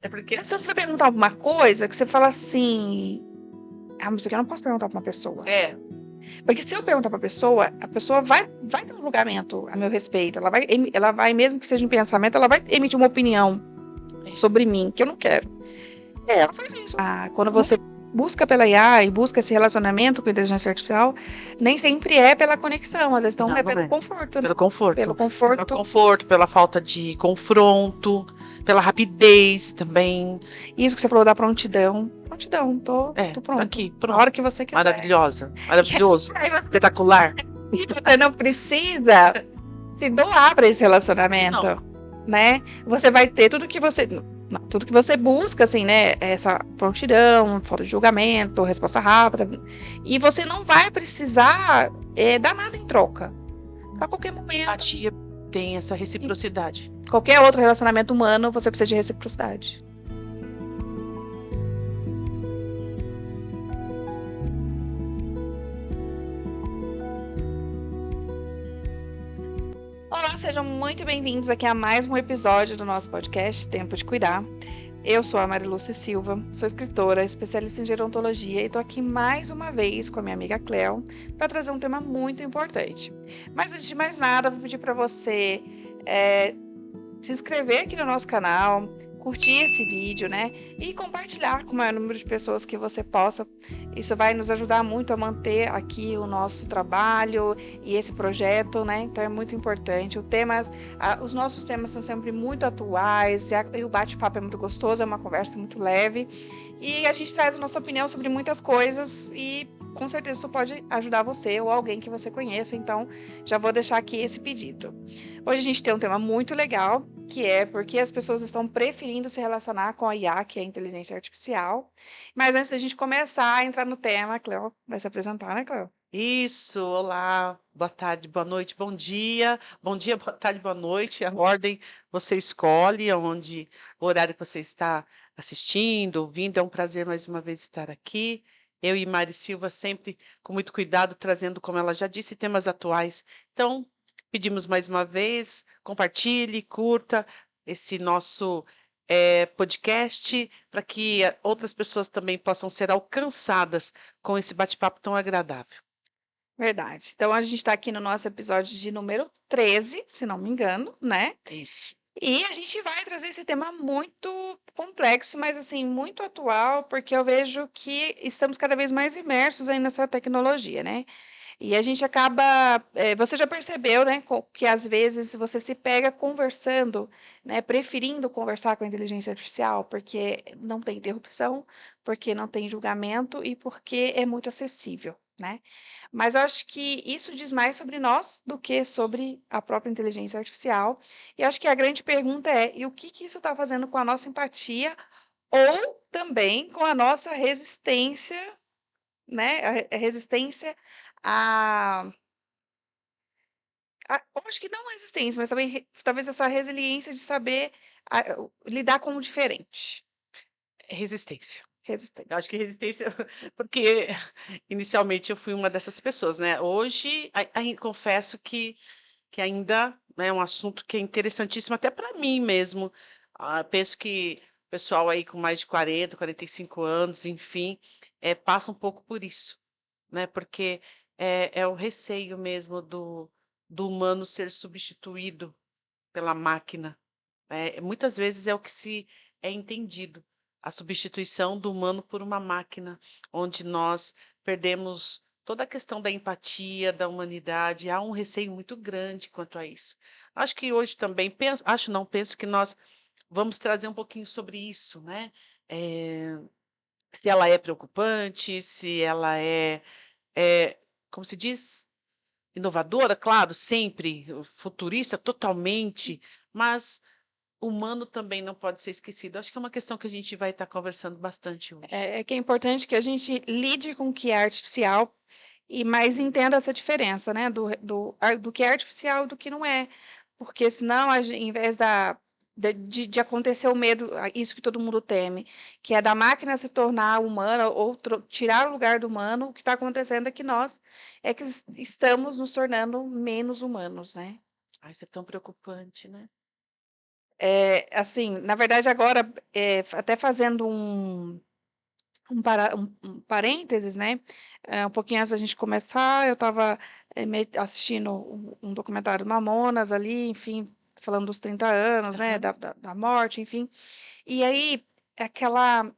É porque Se você vai perguntar alguma coisa, que você fala assim, mas isso aqui eu não posso perguntar pra uma pessoa. Porque se eu perguntar pra pessoa, a pessoa vai ter um julgamento a meu respeito. Ela vai, mesmo que seja em pensamento, ela vai emitir uma opinião sobre mim, que eu não quero. Ela faz isso. Quando você busca pela IA e busca esse relacionamento com a inteligência artificial, nem sempre é pela conexão, às vezes não, é não pelo é. conforto, né? Pelo conforto. Pelo Pelo conforto. conforto, pela falta de confronto, pela rapidez também. Isso que você falou da prontidão. Prontidão, tô Tá pronto. aqui, A pronto. hora que você quiser. Maravilhosa, maravilhoso, Aí você espetacular. não precisa se doar para esse relacionamento, Não, né? Você vai ter tudo que você busca, assim, né? Essa prontidão, falta de julgamento, resposta rápida. E você não vai precisar dar nada em troca. A qualquer momento. a tia tem essa reciprocidade. Qualquer outro relacionamento humano, você precisa de reciprocidade. Olá, sejam muito bem-vindos aqui a mais um episódio do nosso podcast Tempo de Cuidar. Eu sou a Mariluce Silva, sou escritora, especialista em gerontologia e estou aqui mais uma vez com a minha amiga Cleo para trazer um tema muito importante. Mas antes de mais nada, vou pedir para você se inscrever aqui no nosso canal, curtir esse vídeo, né? E compartilhar com o maior número de pessoas que você possa. Isso vai nos ajudar muito a manter aqui o nosso trabalho e esse projeto, né? Então é muito importante. Os nossos temas são sempre muito atuais e o bate-papo é muito gostoso, é uma conversa muito leve. E a gente traz a nossa opinião sobre muitas coisas e com certeza isso pode ajudar você ou alguém que você conheça. Então já vou deixar aqui esse pedido. Hoje a gente tem um tema muito legal, que é porque as pessoas estão preferindo se relacionar com a IA, que é a inteligência artificial. Mas antes da gente começar a entrar no tema, a Cleo vai se apresentar, né, Cleo? Isso, olá, boa tarde, boa noite, bom dia. Bom dia, boa tarde, boa noite. A ordem você escolhe, onde o horário que você está assistindo, ouvindo. É um prazer mais uma vez estar aqui. Eu e Mari Silva sempre com muito cuidado, trazendo, como ela já disse, temas atuais. Então, pedimos mais uma vez, compartilhe, curta esse nosso podcast para que outras pessoas também possam ser alcançadas com esse bate-papo tão agradável. Verdade. Então a gente está aqui no nosso episódio de número 13, se não me engano, né? Isso. E a gente vai trazer esse tema muito complexo, mas assim, muito atual, porque eu vejo que estamos cada vez mais imersos aí nessa tecnologia, né? E a gente acaba, você já percebeu, né, que às vezes você se pega conversando, né, preferindo conversar com a inteligência artificial, porque não tem interrupção, porque não tem julgamento e porque é muito acessível, né? Mas eu acho que isso diz mais sobre nós do que sobre a própria inteligência artificial. E eu acho que a grande pergunta é, e o que que isso está fazendo com a nossa empatia ou também com a nossa resistência, né? A resistência a eu acho que não a existência, mas também talvez essa resiliência de saber lidar com o diferente. Resistência. Eu acho Resistência. que resistência, porque inicialmente eu fui uma dessas pessoas, né? Hoje, confesso que ainda é um assunto que é interessantíssimo até para mim mesmo. Penso que o pessoal aí com mais de 45 anos, enfim, passa um pouco por isso, né? Porque é o receio mesmo do humano ser substituído pela máquina. Muitas vezes é o que se é entendido, a substituição do humano por uma máquina, onde nós perdemos toda a questão da empatia, da humanidade. Há um receio muito grande quanto a isso. Acho que hoje também, penso que nós vamos trazer um pouquinho sobre isso, né? Eh, Se ela é preocupante, se ela como se diz, inovadora, claro, sempre, futurista, totalmente, mas o humano também não pode ser esquecido. Acho que é uma questão que a gente vai estar conversando bastante hoje. É que é importante que a gente lide com o que é artificial e mais entenda essa diferença, né? Do que é artificial e do que não é. Porque senão, em vez de acontecer o medo, isso que todo mundo teme, que é da máquina se tornar humana ou tirar o lugar do humano, o que está acontecendo é que nós estamos nos tornando menos humanos, né? Ai, isso é tão preocupante, né? Assim, na verdade, agora, até fazendo um parênteses, né? Um pouquinho antes da gente começar, eu estava assistindo um documentário do Mamonas ali, enfim, falando dos 30 anos, né? Aham. Da morte, enfim. E aí, aquela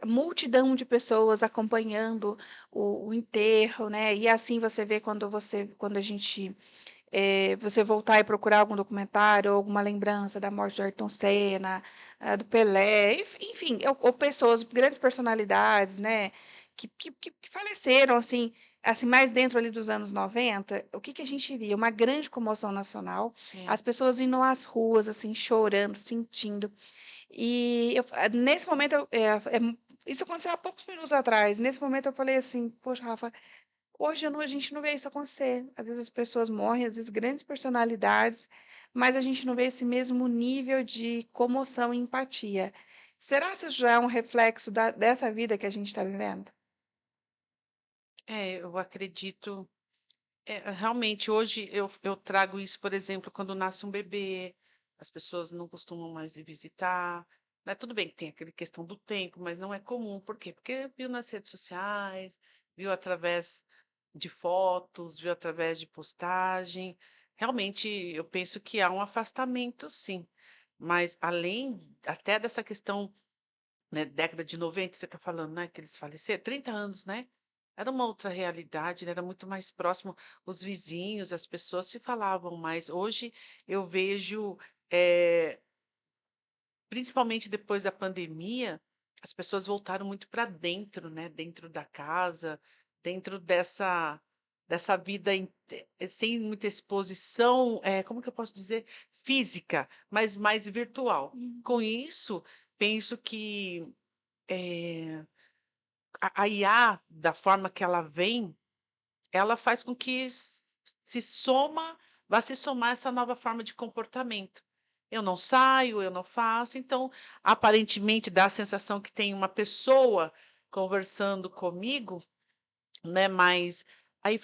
multidão de pessoas acompanhando o enterro, né? E assim você vê quando a gente você voltar e procurar algum documentário ou alguma lembrança da morte do Ayrton Senna, do Pelé, enfim, ou pessoas, grandes personalidades, né, que faleceram, assim, mais dentro ali dos anos 90, o que que a gente via? Uma grande comoção nacional, É. as pessoas indo às ruas, assim, chorando, sentindo. E nesse momento, isso aconteceu há poucos minutos atrás, nesse momento eu falei assim, poxa, Rafa, hoje a gente não vê isso acontecer. Às vezes as pessoas morrem, às vezes grandes personalidades, mas a gente não vê esse mesmo nível de comoção e empatia. Será que isso já é um reflexo dessa vida que a gente está vivendo? Eu acredito. Realmente, hoje eu trago isso, por exemplo, quando nasce um bebê, as pessoas não costumam mais ir visitar, né? Tudo bem que tem aquela questão do tempo, mas não é comum. Por quê? Porque viu nas redes sociais, viu através de fotos, viu através de postagem. Realmente, eu penso que há um afastamento, sim. Mas além até dessa questão, né, década de 90 você está falando, né, que eles faleceram, 30 anos, né? Era uma outra realidade, né, era muito mais próximo, os vizinhos, as pessoas se falavam mais. Hoje eu vejo, eh, principalmente depois da pandemia, as pessoas voltaram muito para dentro, né, dentro da casa, dentro dessa vida sem muita exposição, como que eu posso dizer? Física, mas mais virtual. Hum. Com isso, penso que eh, a IA, da forma que ela vem, ela faz com que se soma vá se somar essa nova forma de comportamento. Eu não saio, eu não faço, então, aparentemente, dá a sensação que tem uma pessoa conversando comigo, né, mas aí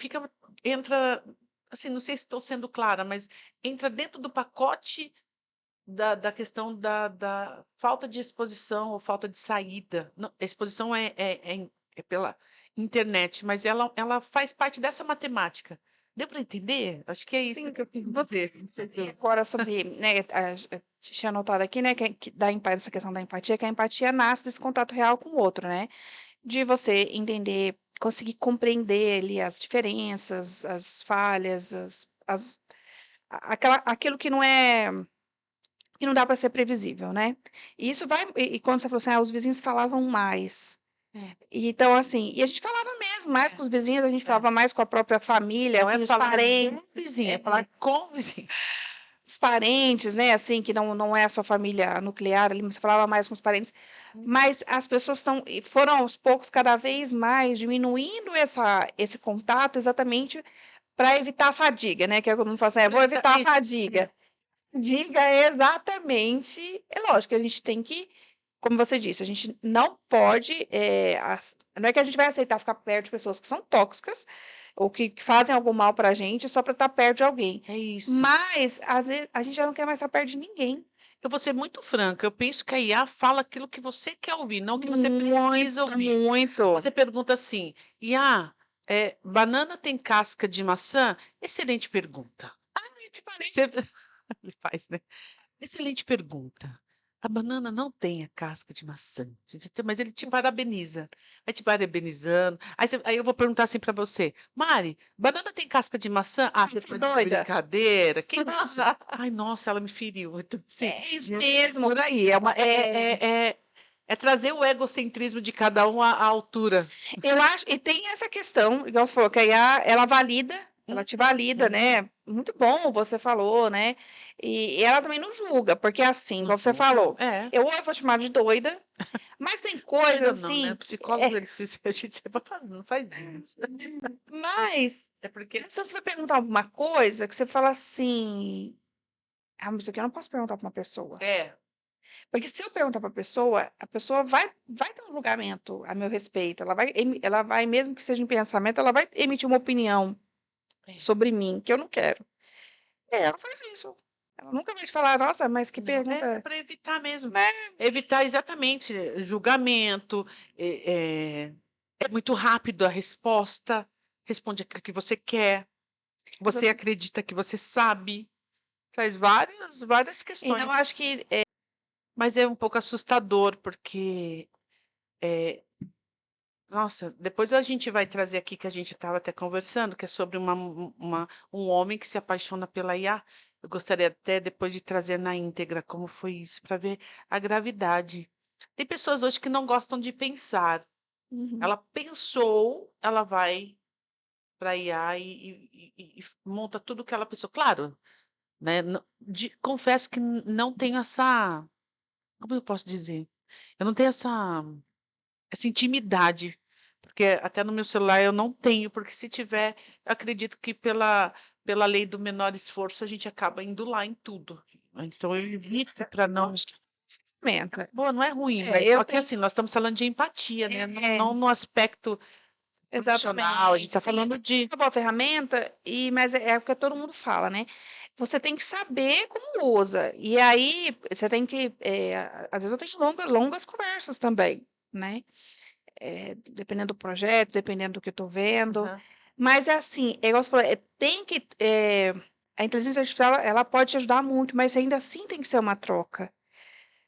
entra, assim, não sei se estou sendo clara, mas entra dentro do pacote da questão da falta de exposição ou falta de saída. Não, a exposição é pela internet, mas ela faz parte dessa matemática. Deu para entender? Acho que é isso Sim, que eu quis você dizer. Não sei se eu agora sobre, né, tinha anotado aqui, né, essa questão da empatia, que a empatia nasce desse contato real com o outro, né? De você entender, conseguir compreender ali as diferenças, as falhas, aquilo que não dá para ser previsível, né? E isso vai, e quando você falou assim, os vizinhos falavam mais. é, E então, assim, e a gente falava mesmo, mais com os vizinhos, a gente é. falava mais com a própria família, Não é com os falar do parentes, vizinho, é falar com o vizinho. os parentes, né, assim, que não é a sua família nuclear ali, mas você falava mais com os parentes. Mas as pessoas foram aos poucos cada vez mais diminuindo esse contato exatamente para evitar a fadiga, né? Que é como fala assim, vou evitar a fadiga. Diga exatamente. É lógico que a gente tem que, como você disse, a gente não pode. Não é que a gente vai aceitar ficar perto de pessoas que são tóxicas ou que fazem algum mal para a gente só para estar perto de alguém. É isso. Mas, às vezes, a gente já não quer mais estar perto de ninguém. Eu vou ser muito franca, eu penso que a IA fala aquilo que você quer ouvir, não o que você precisa Muito, ouvir. muito. Você pergunta assim: "IA, banana tem casca de maçã?" Excelente pergunta. Te parei. Você ele faz, né. Excelente pergunta. A banana não tem a casca de maçã, você entendeu? Mas ele te parabeniza. Vai te parabenizando. Aí eu vou perguntar assim para você: "Mari, banana tem casca de maçã?" "Ah, você Você tá é de doida? brincadeira, que isso?" "Ai, nossa, ela me feriu." Então, assim, É isso né, mesmo. por aí, é trazer o egocentrismo de cada um à altura. Eu acho, e tem essa questão, igual você falou, que a IA, ela te valida, Uhum. né? Muito bom, você falou, né? E ela também não julga, porque assim, Não igual você julga. falou, É. eu vou te chamar de doida, mas tem Doida coisas não, né, o assim, psicólogo ele se a gente sempre faz não faz isso. mas É porque se você vai perguntar alguma coisa que você fala assim, mas isso aqui eu não posso perguntar para uma pessoa. é. Porque se eu perguntar para a pessoa vai ter um julgamento a meu respeito. Ela vai, mesmo que seja em pensamento, ela vai emitir uma opinião É. sobre mim, que eu não quero. Ela faz isso. Ela nunca vai te falar: "Nossa, mas que Não, é pergunta", para evitar mesmo. né. Evitar exatamente julgamento, é muito rápido a resposta, responde aquilo que você quer, você Exata acredita que você sabe, faz várias questões. então eu acho que, Mas é um pouco assustador, porque, eh, nossa, depois a gente vai trazer aqui, que a gente estava até conversando, que é sobre um homem que se apaixona pela IA. Eu gostaria até depois de trazer na íntegra como foi isso, para ver a gravidade. Tem pessoas hoje que não gostam de pensar. uhum. Ela pensou, ela vai para a IA e monta tudo o que ela pensou. Claro, né, confesso que não tenho essa, como eu posso dizer? Eu não tenho essa intimidade, porque até no meu celular eu não tenho, porque se tiver, eu acredito que pela lei do menor esforço a gente acaba indo lá em tudo. Então eu evito para não. Ferramenta. Boa, não é ruim, mas Eu só que tenho assim, nós estamos falando de empatia, né, é, não no aspecto profissional, a gente exatamente, está sim. falando de. Uma boa ferramenta, mas é o que todo mundo fala, né, você tem que saber como usa, e aí você tem que, às vezes eu tenho longas conversas também, né, dependendo do projeto, dependendo do que eu estou vendo, Aham. mas é assim, é igual você falou, tem que, a inteligência artificial ela pode te ajudar muito, mas ainda assim tem que ser uma troca.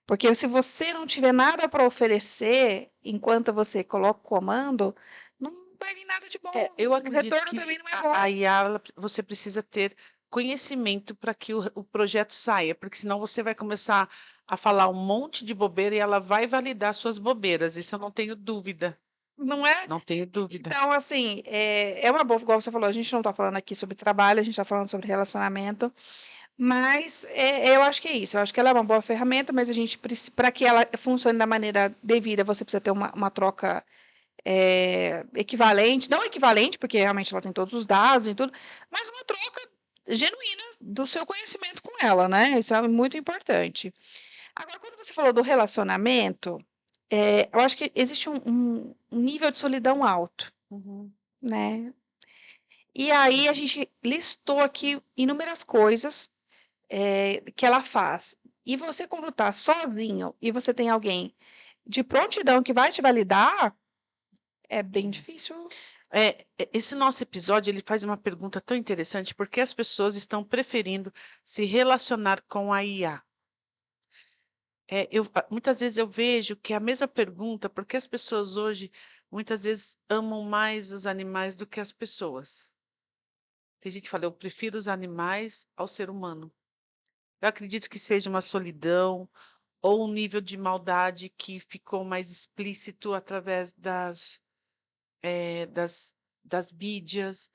Porque se você não tiver nada para oferecer, enquanto você coloca o comando, não vai vir nada de bom. Eu O acredito retorno também que não é bom. a IA, você precisa ter conhecimento para que o projeto saia, porque senão você vai começar a falar um monte de bobeira e ela vai validar suas bobeiras, isso eu não tenho dúvida, Não é? não tenho dúvida. Então, assim, é uma boa, igual você falou, a gente não está falando aqui sobre trabalho, a gente está falando sobre relacionamento, mas eu acho que é isso. Eu acho que ela é uma boa ferramenta, mas a gente, para que ela funcione da maneira devida, você precisa ter uma troca equivalente, não equivalente, porque realmente ela tem todos os dados e tudo, mas uma troca genuína do seu conhecimento com ela, né? Isso é muito importante. Agora, quando você falou do relacionamento, eu acho que existe um nível de solidão alto, Uhum. né? E aí a gente listou aqui inúmeras coisas que ela faz. E você, quando está sozinho e você tem alguém de prontidão que vai te validar, é bem difícil. Esse nosso episódio, ele faz uma pergunta tão interessante, porque as pessoas estão preferindo se relacionar com a IA? Muitas vezes eu vejo que é a mesma pergunta, porque as pessoas hoje, muitas vezes, amam mais os animais do que as pessoas. Tem gente que fala: "Eu prefiro os animais ao ser humano". Eu acredito que seja uma solidão ou um nível de maldade que ficou mais explícito através das mídias.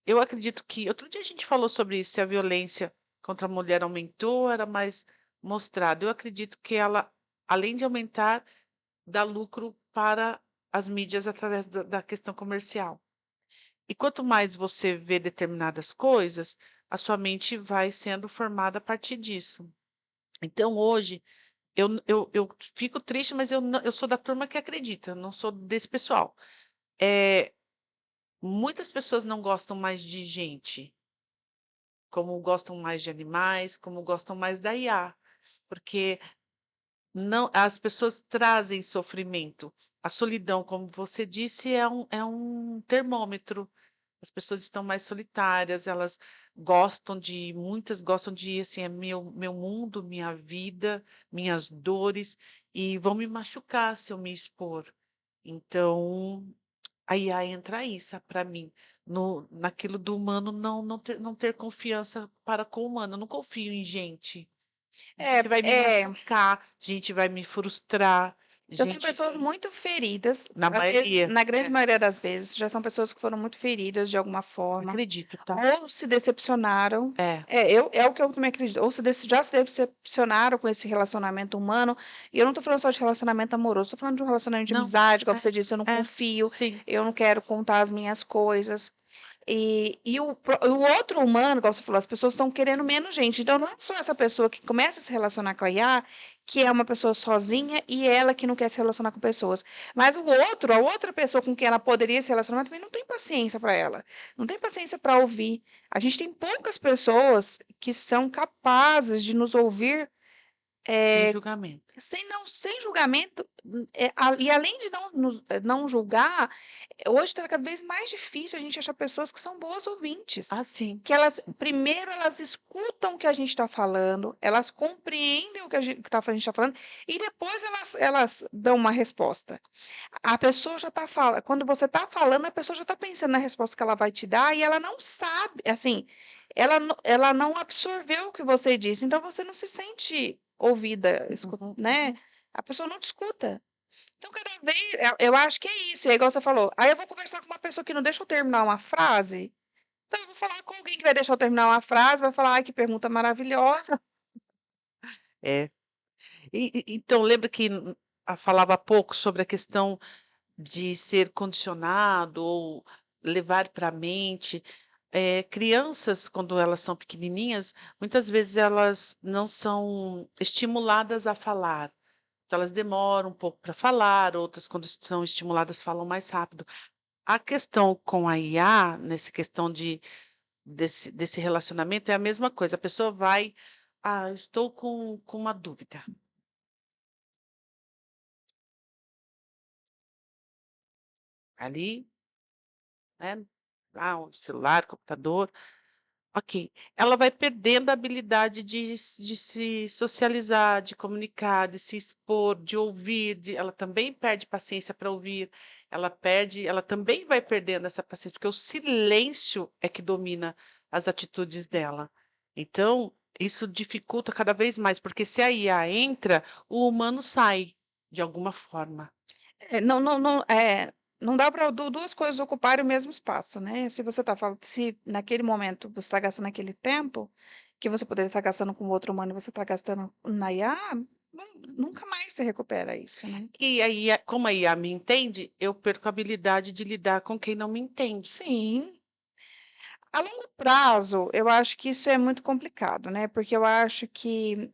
Eu acredito que outro dia a gente falou sobre isso, se a violência contra a mulher aumentou, era mais mostrado. Eu acredito que ela, além de aumentar, dá lucro para as mídias através da questão comercial. E quanto mais você vê determinadas coisas, a sua mente vai sendo formada a partir disso. Então, hoje, eu fico triste, mas eu sou da turma que acredita, eu não sou desse pessoal. Eh, Muitas pessoas não gostam mais de gente, como gostam mais de animais, como gostam mais da IA, porque não, as pessoas trazem sofrimento. A solidão, como você disse, é um termômetro. As pessoas estão mais solitárias, elas muitas gostam de, assim, é meu mundo, minha vida, minhas dores, e vão me machucar se eu me expor. Então, a IA entra aí, para mim, no naquilo do humano não ter confiança para com o humano. Eu não confio em gente. É, Gente vai me é. machucar, gente vai me frustrar, Já tem gente, pessoas muito feridas, na às vezes, maioria. na grande maioria das vezes, já são pessoas que foram muito feridas de alguma forma, Acredito, tá? ou se decepcionaram. É. É o que eu também acredito. Ou já se decepcionaram com esse relacionamento humano. E eu não estou falando só de relacionamento amoroso, estou falando de um relacionamento de Não, amizade, como é, você disse, eu não é, confio, sim. eu não quero contar as minhas coisas. O outro humano, igual você falou, as pessoas estão querendo menos gente. Então, não é só essa pessoa que começa a se relacionar com a IA, que é uma pessoa sozinha e ela que não quer se relacionar com pessoas. Mas a outra pessoa com quem ela poderia se relacionar também não tem paciência para ela. Não tem paciência para ouvir. A gente tem poucas pessoas que são capazes de nos ouvir Sem julgamento. sem julgamento, e além de não julgar, hoje está cada vez mais difícil a gente achar pessoas que são boas ouvintes, Ah, sim. que elas, primeiro, elas escutam o que a gente está falando, elas compreendem o que a gente está falando, e depois elas dão uma resposta. A pessoa já está falando, quando você está falando, a pessoa já está pensando na resposta que ela vai te dar, e ela não sabe, assim, ela não absorveu o que você disse, então você não se sente ouvida, Uhum, né? uhum. A pessoa não te escuta. Então, cada vez, eu acho que é isso, é igual você falou. Aí eu vou conversar com uma pessoa que não deixa eu terminar uma frase, então eu vou falar com alguém que vai deixar eu terminar uma frase, vai falar, ai, que pergunta maravilhosa. É. Então, lembra que falava há pouco sobre a questão de ser condicionado ou levar para a mente. Crianças, quando elas são pequenininhas, muitas vezes elas não são estimuladas a falar. Então, elas demoram um pouco para falar, outras, quando são estimuladas, falam mais rápido. A questão com a IA, nessa questão desse relacionamento, é a mesma coisa. A pessoa vai, eu estou com uma dúvida. Ali, né? O celular, computador. Ok. Ela vai perdendo a habilidade de se socializar, de comunicar, de se expor, de ouvir, ela também perde paciência para ouvir, ela também vai perdendo essa paciência, porque o silêncio é que domina as atitudes dela. Então, isso dificulta cada vez mais, porque se a IA entra, o humano sai, de alguma forma. Não dá para duas coisas ocuparem o mesmo espaço, né? Se você está falando, se naquele momento você está gastando aquele tempo que você poderia estar gastando com outro humano e você está gastando na IA, nunca mais se recupera isso, né? E aí, como a IA me entende, eu perco a habilidade de lidar com quem não me entende. Sim. A longo prazo, eu acho que isso é muito complicado, né? Porque eu acho que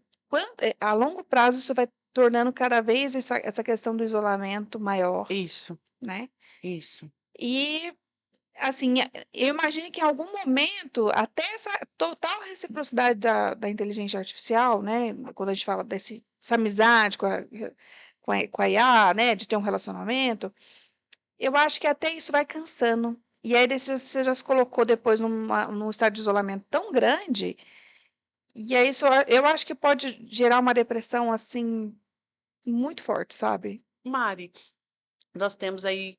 a longo prazo isso vai tornando cada vez essa questão do isolamento maior, Isso, né? isso. E assim, eu imagino que em algum momento, até essa total reciprocidade da inteligência artificial, né? Quando a gente fala dessa amizade com a IA, né? De ter um relacionamento, eu acho que até isso vai cansando. E aí você já se colocou depois num estado de isolamento tão grande, e aí isso eu acho que pode gerar uma depressão assim muito forte, sabe? Mari, nós temos aí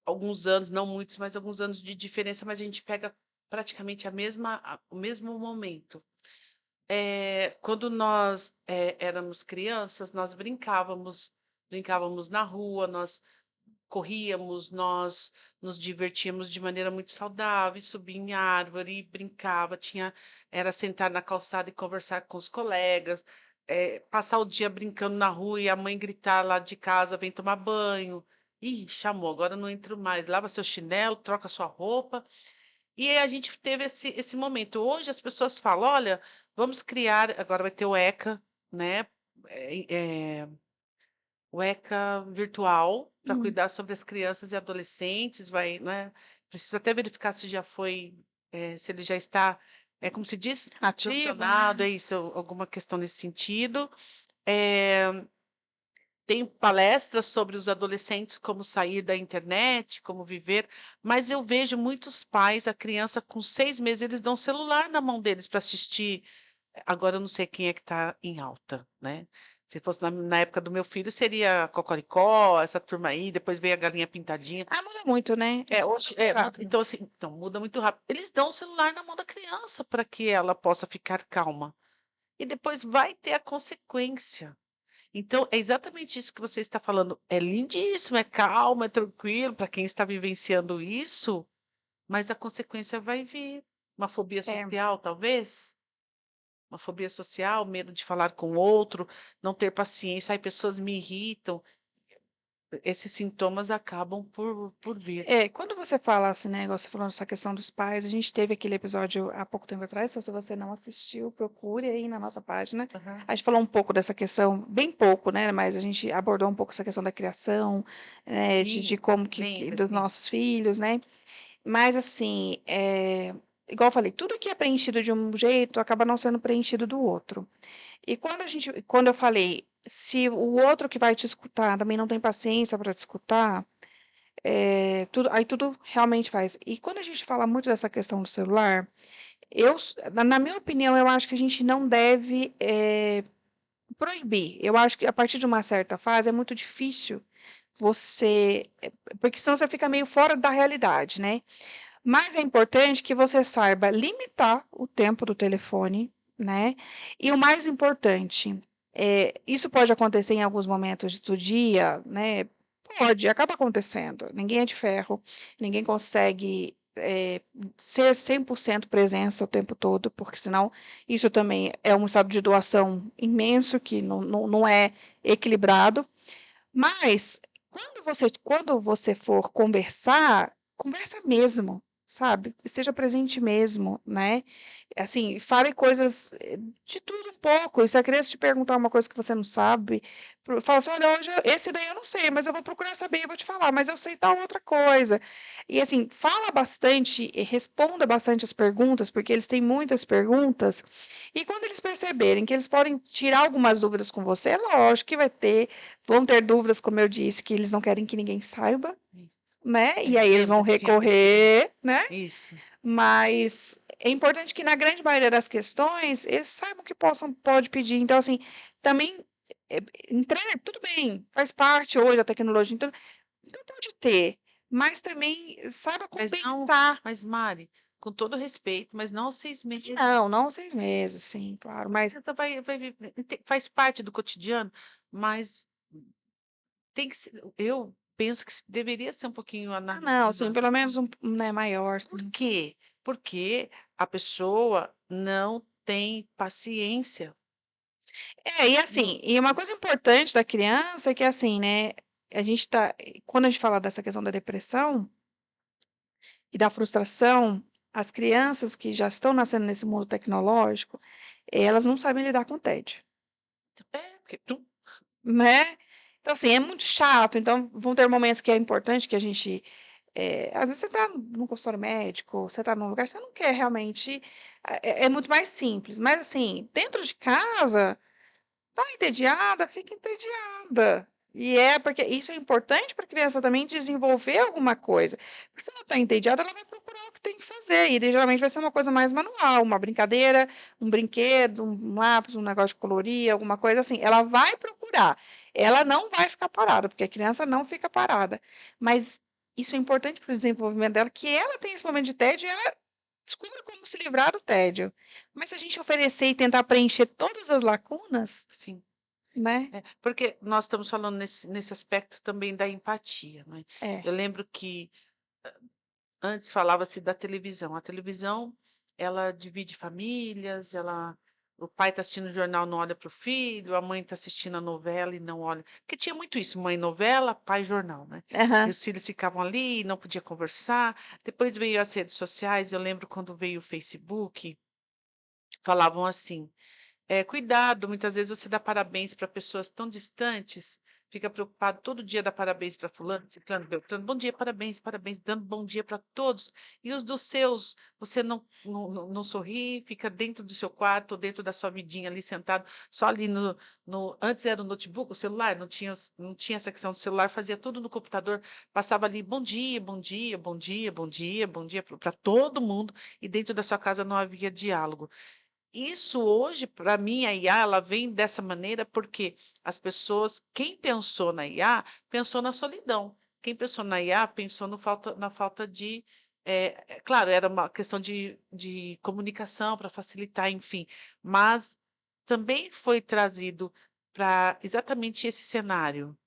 alguns anos, não muitos, mas alguns anos de diferença, mas a gente pega praticamente o mesmo momento. Quando nós éramos crianças, nós brincávamos na rua, nós corríamos, nós nos divertíamos de maneira muito saudável, subia em árvore, brincava, era sentar na calçada e conversar com os colegas, passar o dia brincando na rua e a mãe gritar lá de casa, vem tomar banho. Ih, chamou, agora eu não entro mais. Lava seu chinelo, troca sua roupa. E aí a gente teve esse momento. Hoje as pessoas falam, olha, vamos criar, agora vai ter o ECA, né? É, é, o ECA virtual para Hum. cuidar sobre as crianças e adolescentes, vai, né? Preciso até verificar se já foi, se ele já está, como se diz, Ativo, sancionado, né? é isso, alguma questão nesse sentido. Eh, Tem palestras sobre os adolescentes, como sair da internet, como viver, mas eu vejo muitos pais, a criança com 6 meses, eles dão o celular na mão deles para assistir. Agora eu não sei quem é que está em alta, né? Se fosse na época do meu filho, seria Cocoricó, essa turma aí, depois veio a Galinha Pintadinha. Ah, muda muito, né? Isso muda Hoje, muito rápido. então assim, então muda muito rápido. Eles dão o celular na mão da criança para que ela possa ficar calma. E depois vai ter a consequência. Então, é exatamente isso que você está falando. É lindíssimo, é calmo, é tranquilo para quem está vivenciando isso, mas a consequência vai vir. Uma fobia É. social, talvez? Uma fobia social, medo de falar com o outro, não ter paciência. Ai, pessoas me irritam. esses sintomas acabam por vir. Quando você fala assim, né, igual você falou nessa questão dos pais, a gente teve aquele episódio há pouco tempo atrás, então se você não assistiu, procure aí na nossa página. Aham. A gente falou um pouco dessa questão, bem pouco, né, mas a gente abordou um pouco essa questão da criação, de Sim, como que lembro, dos sim. nossos filhos, né. Mas assim, igual eu falei, tudo que é preenchido de um jeito acaba não sendo preenchido do outro. E quando eu falei, se o outro que vai te escutar também não tem paciência para te escutar, tudo realmente faz. E quando a gente fala muito dessa questão do celular, na minha opinião, eu acho que a gente não deve proibir. Eu acho que a partir de uma certa fase é muito difícil você, porque senão você fica meio fora da realidade, né? Mas é importante que você saiba limitar o tempo do telefone, né? E o mais importante, isso pode acontecer em alguns momentos do dia, né? Pode, acaba acontecendo. Ninguém é de ferro, ninguém consegue ser 100% presença o tempo todo, porque senão isso também é um estado de doação imenso que não é equilibrado. Mas quando você for conversar, conversa mesmo, sabe? Esteja presente mesmo, né? Assim, fale coisas de tudo um pouco. E se a criança te perguntar uma coisa que você não sabe, fala assim: olha, hoje esse daí eu não sei, mas eu vou procurar saber e vou te falar, mas eu sei tal outra coisa. E assim, fala bastante e responda bastante as perguntas, porque eles têm muitas perguntas. E quando eles perceberem que eles podem tirar algumas dúvidas com você, é lógico que vão ter dúvidas, como eu disse, que eles não querem que ninguém saiba, né? E aí eles vão Lembro que tinha percebido. recorrer, né? Isso. Mas é importante que na grande maioria das questões eles saibam que pode pedir. Então, assim, também é, tudo bem, faz parte hoje da tecnologia, então pode ter, mas também saiba Mas não, compensar. mas Mari, com todo respeito, mas não aos 6 meses. Não 6 meses, sim, claro, A mas criança vai viver, faz parte do cotidiano, mas tem que ser, eu penso que deveria ser um pouquinho não, sim, analisado. pelo menos né, maior, Por sim. quê? Porque a pessoa não tem paciência. E Não, assim, e uma coisa importante da criança é que assim, né, quando a gente fala dessa questão da depressão e da frustração, as crianças que já estão nascendo nesse mundo tecnológico, elas não sabem lidar com o tédio, porque tu, né? Então, assim, é muito chato. Então, vão ter momentos que é importante que a gente. Às vezes você está num consultório médico, você está num lugar, você não quer realmente. É muito mais simples. Mas, assim, dentro de casa. Tá entediada? Fica entediada. E é porque isso é importante para a criança também desenvolver alguma coisa. Porque se ela está entediada, ela vai procurar o que tem que fazer. E daí, geralmente vai ser uma coisa mais manual, uma brincadeira, um brinquedo, um lápis, um negócio de colorir, alguma coisa assim. Ela vai procurar. Ela não vai ficar parada, porque a criança não fica parada. Mas isso é importante para o desenvolvimento dela, que ela tem esse momento de tédio e ela descubra como se livrar do tédio. Mas se a gente oferecer e tentar preencher todas as lacunas, sim. né? Porque nós estamos falando nesse aspecto também da empatia, né? É. Eu lembro que antes falava-se da televisão. A televisão, ela divide famílias, o pai está assistindo o jornal, não olha para o filho, a mãe está assistindo a novela e não olha. Porque tinha muito isso, mãe novela, pai jornal, né? E Aham. os filhos ficavam ali, não podia conversar. Depois veio as redes sociais, eu lembro quando veio o Facebook, falavam assim. Cuidado, muitas vezes você dá parabéns para pessoas tão distantes, fica preocupado todo dia dá parabéns para fulano, ciclano, beltrano, bom dia, parabéns, parabéns, dando bom dia para todos. E os dos seus, você não sorri, fica dentro do seu quarto, dentro da sua vidinha ali sentado, só ali antes era o notebook, o celular, não tinha essa questão do celular, fazia tudo no computador, passava ali, bom dia, bom dia, bom dia, bom dia, bom dia para todo mundo, e dentro da sua casa não havia diálogo. Isso hoje, para mim, a IA, ela vem dessa maneira porque as pessoas, quem pensou na IA, pensou na solidão. Quem pensou na IA, pensou na falta de. Claro, era uma questão de comunicação para facilitar, enfim, mas também foi trazido para exatamente esse cenário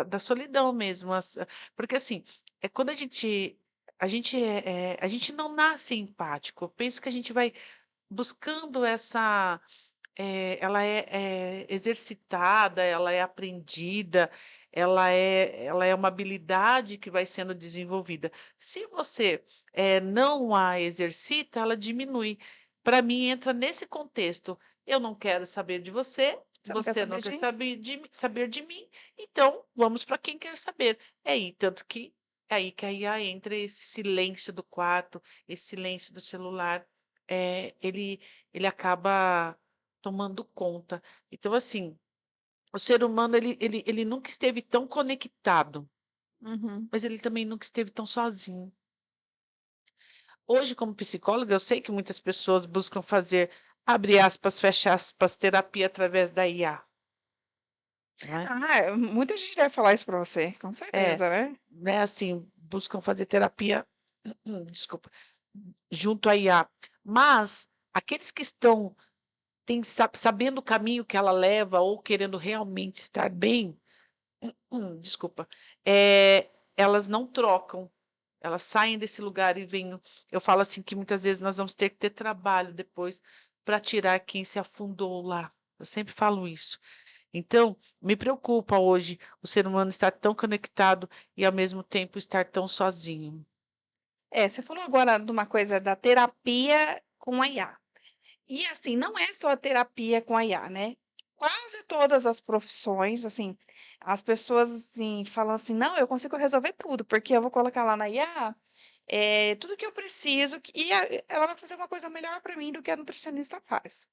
da solidão mesmo, porque assim, quando a gente não nasce empático. Eu penso que a gente vai buscando ela é exercitada, ela é aprendida, ela é uma habilidade que vai sendo desenvolvida. Se você, não a exercita, ela diminui. Para mim, entra nesse contexto: "Eu não quero saber de você, Você não quer você não saber quer de saber de mim, então vamos para quem quer saber". É aí, tanto que é aí que a IA entra, esse silêncio do quarto, esse silêncio do celular, ele acaba tomando conta. Então, assim, o ser humano ele nunca esteve tão conectado, Uhum. mas ele também nunca esteve tão sozinho. Hoje, como psicóloga, eu sei que muitas pessoas buscam fazer, abre aspas, fecha aspas, terapia através da IA, não é? Muita gente deve falar isso para você, com É, certeza, né? né, assim, buscam fazer terapia, desculpa, junto à IA. Mas aqueles que estão sabendo o caminho que ela leva ou querendo realmente estar bem, desculpa, elas não trocam, elas saem desse lugar e vêm, eu falo assim que muitas vezes nós vamos ter que ter trabalho depois para tirar quem se afundou lá, eu sempre falo isso. Então, me preocupa hoje o ser humano estar tão conectado e ao mesmo tempo estar tão sozinho. Você falou agora de uma coisa da terapia com a IA. E assim, não é só a terapia com a IA, né? Quase todas as profissões, assim, as pessoas assim, falam assim, não, eu consigo resolver tudo, porque eu vou colocar lá na IA, tudo que eu preciso, ela vai fazer uma coisa melhor para mim do que a nutricionista faz.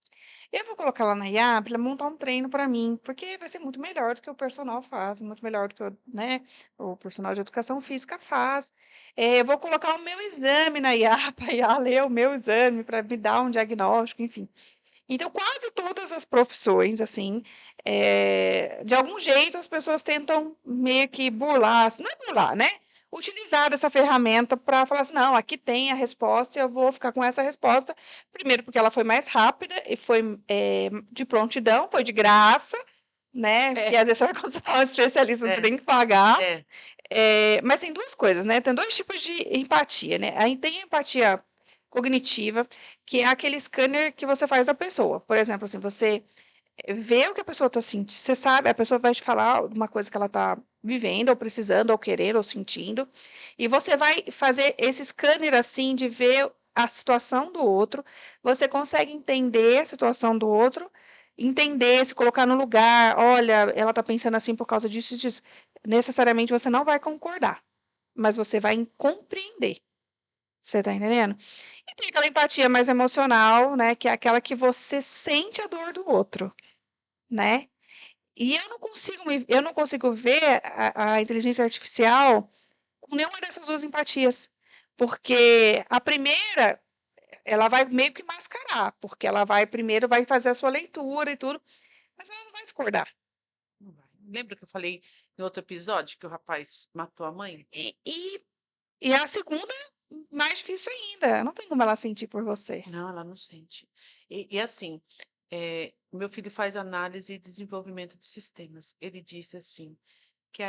Eu vou colocar lá na IA para ela montar um treino para mim, porque vai ser muito melhor do que o personal faz, muito melhor do que né, o personal de educação física faz. Eu vou colocar o meu exame na IA para a IA ler o meu exame, para me dar um diagnóstico, enfim. Então, quase todas as profissões, assim, de algum jeito as pessoas tentam meio que burlar, não é burlar, né? Utilizar essa ferramenta para falar assim, não, aqui tem a resposta, eu vou ficar com essa resposta. Primeiro, porque ela foi mais rápida e foi de prontidão, foi de graça, né? Porque É, às vezes você vai consultar um especialista, você é, tem que pagar. é, Mas tem duas coisas, né? Tem dois tipos de empatia, né? Aí tem a empatia cognitiva, que é aquele scanner que você faz da pessoa. Por exemplo, assim, você vê o que a pessoa está sentindo, você sabe, a pessoa vai te falar uma coisa que ela está vivendo, ou precisando, ou querendo, ou sentindo, e você vai fazer esse scanner assim de ver a situação do outro, você consegue entender a situação do outro, entender, se colocar no lugar, olha, ela está pensando assim por causa disso e disso. Necessariamente você não vai concordar, mas você vai compreender. Você está entendendo? E tem aquela empatia mais emocional, né, que é aquela que você sente a dor do outro, né? E eu não consigo ver a inteligência artificial com nenhuma dessas duas empatias, porque a primeira, ela vai meio que mascarar, porque ela vai primeiro vai fazer a sua leitura e tudo, mas ela não vai discordar. não vai. Lembra que eu falei em outro episódio que o rapaz matou a mãe? E a segunda, mais difícil ainda, não tem como ela sentir por você. Não, ela não sente. E assim, meu filho faz análise e desenvolvimento de sistemas. Ele disse assim, que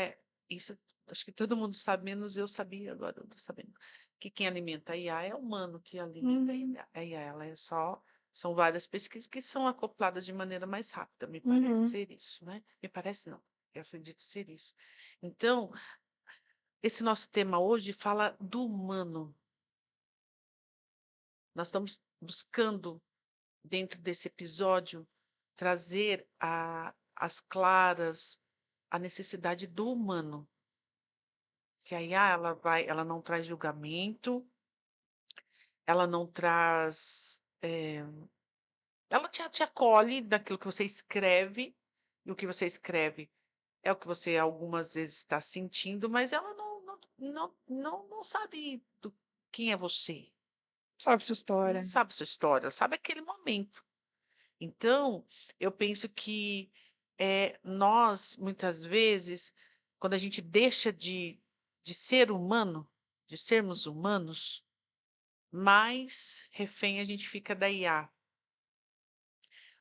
isso, acho que todo mundo sabe, menos eu sabia, agora eu estou sabendo, que quem alimenta a IA é humano, que alimenta Uhum, a IA, ela é só, são várias pesquisas que são acopladas de maneira mais rápida, me parece uhum. ser isso, né? Me parece não, eu acredito ser isso. Então, esse nosso tema hoje fala do humano. Nós estamos buscando dentro desse episódio, trazer às claras a necessidade do humano, que a IA ela não traz julgamento, ela não traz, ela te acolhe daquilo que você escreve, e o que você escreve é o que você algumas vezes está sentindo, mas ela não sabe quem é você, Sabe sua não história. sabe sua história, ela sabe aquele momento. Então, eu penso que, nós, muitas vezes, quando a gente deixa de ser humano, de sermos humanos, mais refém a gente fica da IA.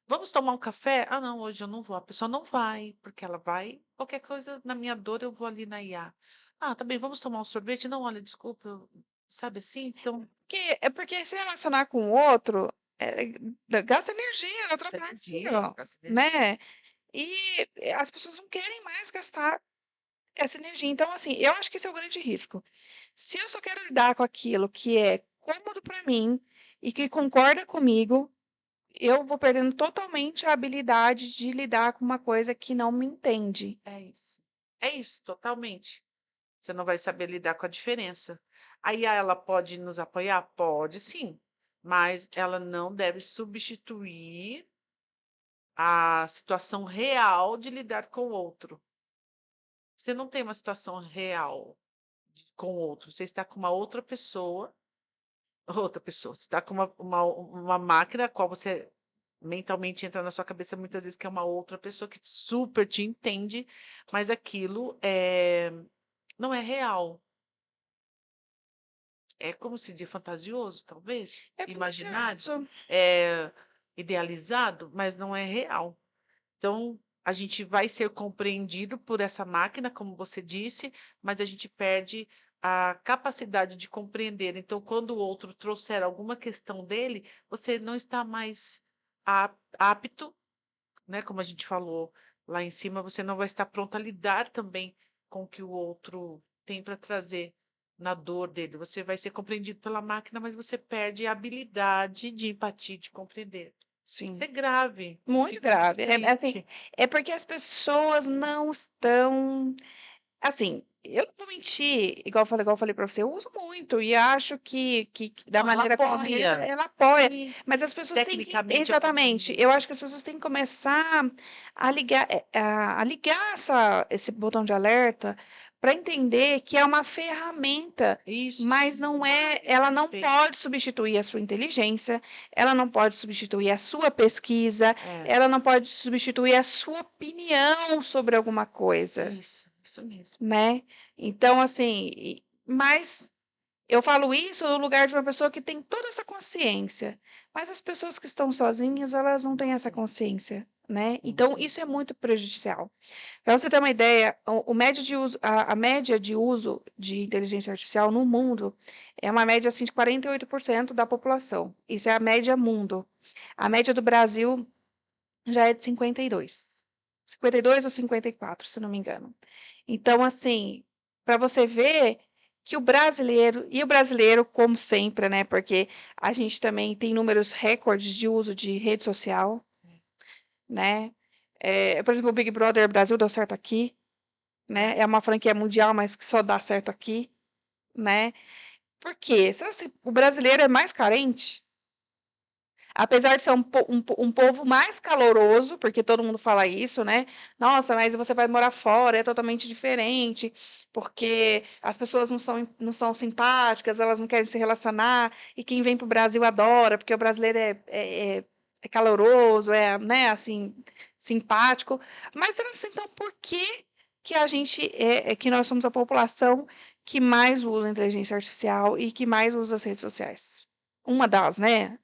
"Vamos tomar um café?", "Ah, não, hoje eu não vou", a pessoa não vai, porque ela vai qualquer coisa na minha dor eu vou ali na IA. "Ah, tá bem, vamos tomar um sorvete?", "Não, olha, desculpa, sabe assim? Então Porque se relacionar com o outro gasta energia no Gasta trabalho, energia, gasta energia. né? E as pessoas não querem mais gastar essa energia. Então, assim, eu acho que esse é o grande risco. Se eu só quero lidar com aquilo que é cômodo para mim e que concorda comigo, eu vou perdendo totalmente a habilidade de lidar com uma coisa que não me entende. É isso. É isso, totalmente. Você não vai saber lidar com a diferença. A IA, ela pode nos apoiar? Pode sim, mas ela não deve substituir a situação real de lidar com o outro. Você não tem uma situação real com o outro, você está com uma outra pessoa, você está com uma máquina a qual você mentalmente entra na sua cabeça muitas vezes que é uma outra pessoa que super te entende, mas aquilo não é real. É como se diz, fantasioso, talvez? É Imaginário? fantasioso. É idealizado, mas não é real. Então, a gente vai ser compreendido por essa máquina, como você disse, mas a gente perde a capacidade de compreender. Então, quando o outro trouxer alguma questão dele, você não está mais apto, né? Como a gente falou lá em cima, você não vai estar pronto a lidar também com o que o outro tem para trazer na dor dele. Você vai ser compreendido pela máquina, mas você perde a habilidade de empatia, de compreender. Isso Sim, é grave. Eu muito fico muito grave. É assim, triste. é porque as pessoas não estão. Assim, eu não vou mentir, igual eu falei para você, eu uso muito e acho que da Não, ela maneira como apoia. ela apoia, Sim, mas as pessoas têm que, tecnicamente exatamente, apoia. eu acho que as pessoas têm que começar a ligar, a ligar esse botão de alerta para entender que é uma ferramenta, Isso, mas não é, ela não perfeito. pode substituir a sua inteligência, ela não pode substituir a sua pesquisa, É, ela não pode substituir a sua opinião sobre alguma coisa, isso mesmo. né? Então, assim, mas eu falo isso no lugar de uma pessoa que tem toda essa consciência, mas as pessoas que estão sozinhas, elas não têm essa consciência, né? Então, isso é muito prejudicial. Para você ter uma ideia, o médio de uso, a média de uso de inteligência artificial no mundo é uma média assim, de 48% da população. Isso é a média mundo. A média do Brasil já é de 52. 52 ou 54, se não me engano. Então, assim, para você ver que o brasileiro, como sempre, né? Porque a gente também tem números recordes de uso de rede social, né? Por exemplo, o Big Brother Brasil deu certo aqui, né? É uma franquia mundial, mas que só dá certo aqui, né? Por quê? Será que o brasileiro é mais carente? Apesar de ser um povo mais caloroso, porque todo mundo fala isso, né? Nossa, mas você vai morar fora, é totalmente diferente, porque as pessoas não são simpáticas, elas não querem se relacionar, e quem vem para o Brasil adora, porque o brasileiro é caloroso, né, assim, simpático. Mas assim, então, por que que a gente que nós somos a população que mais usa a inteligência artificial e que mais usa as redes sociais? Uma das, né?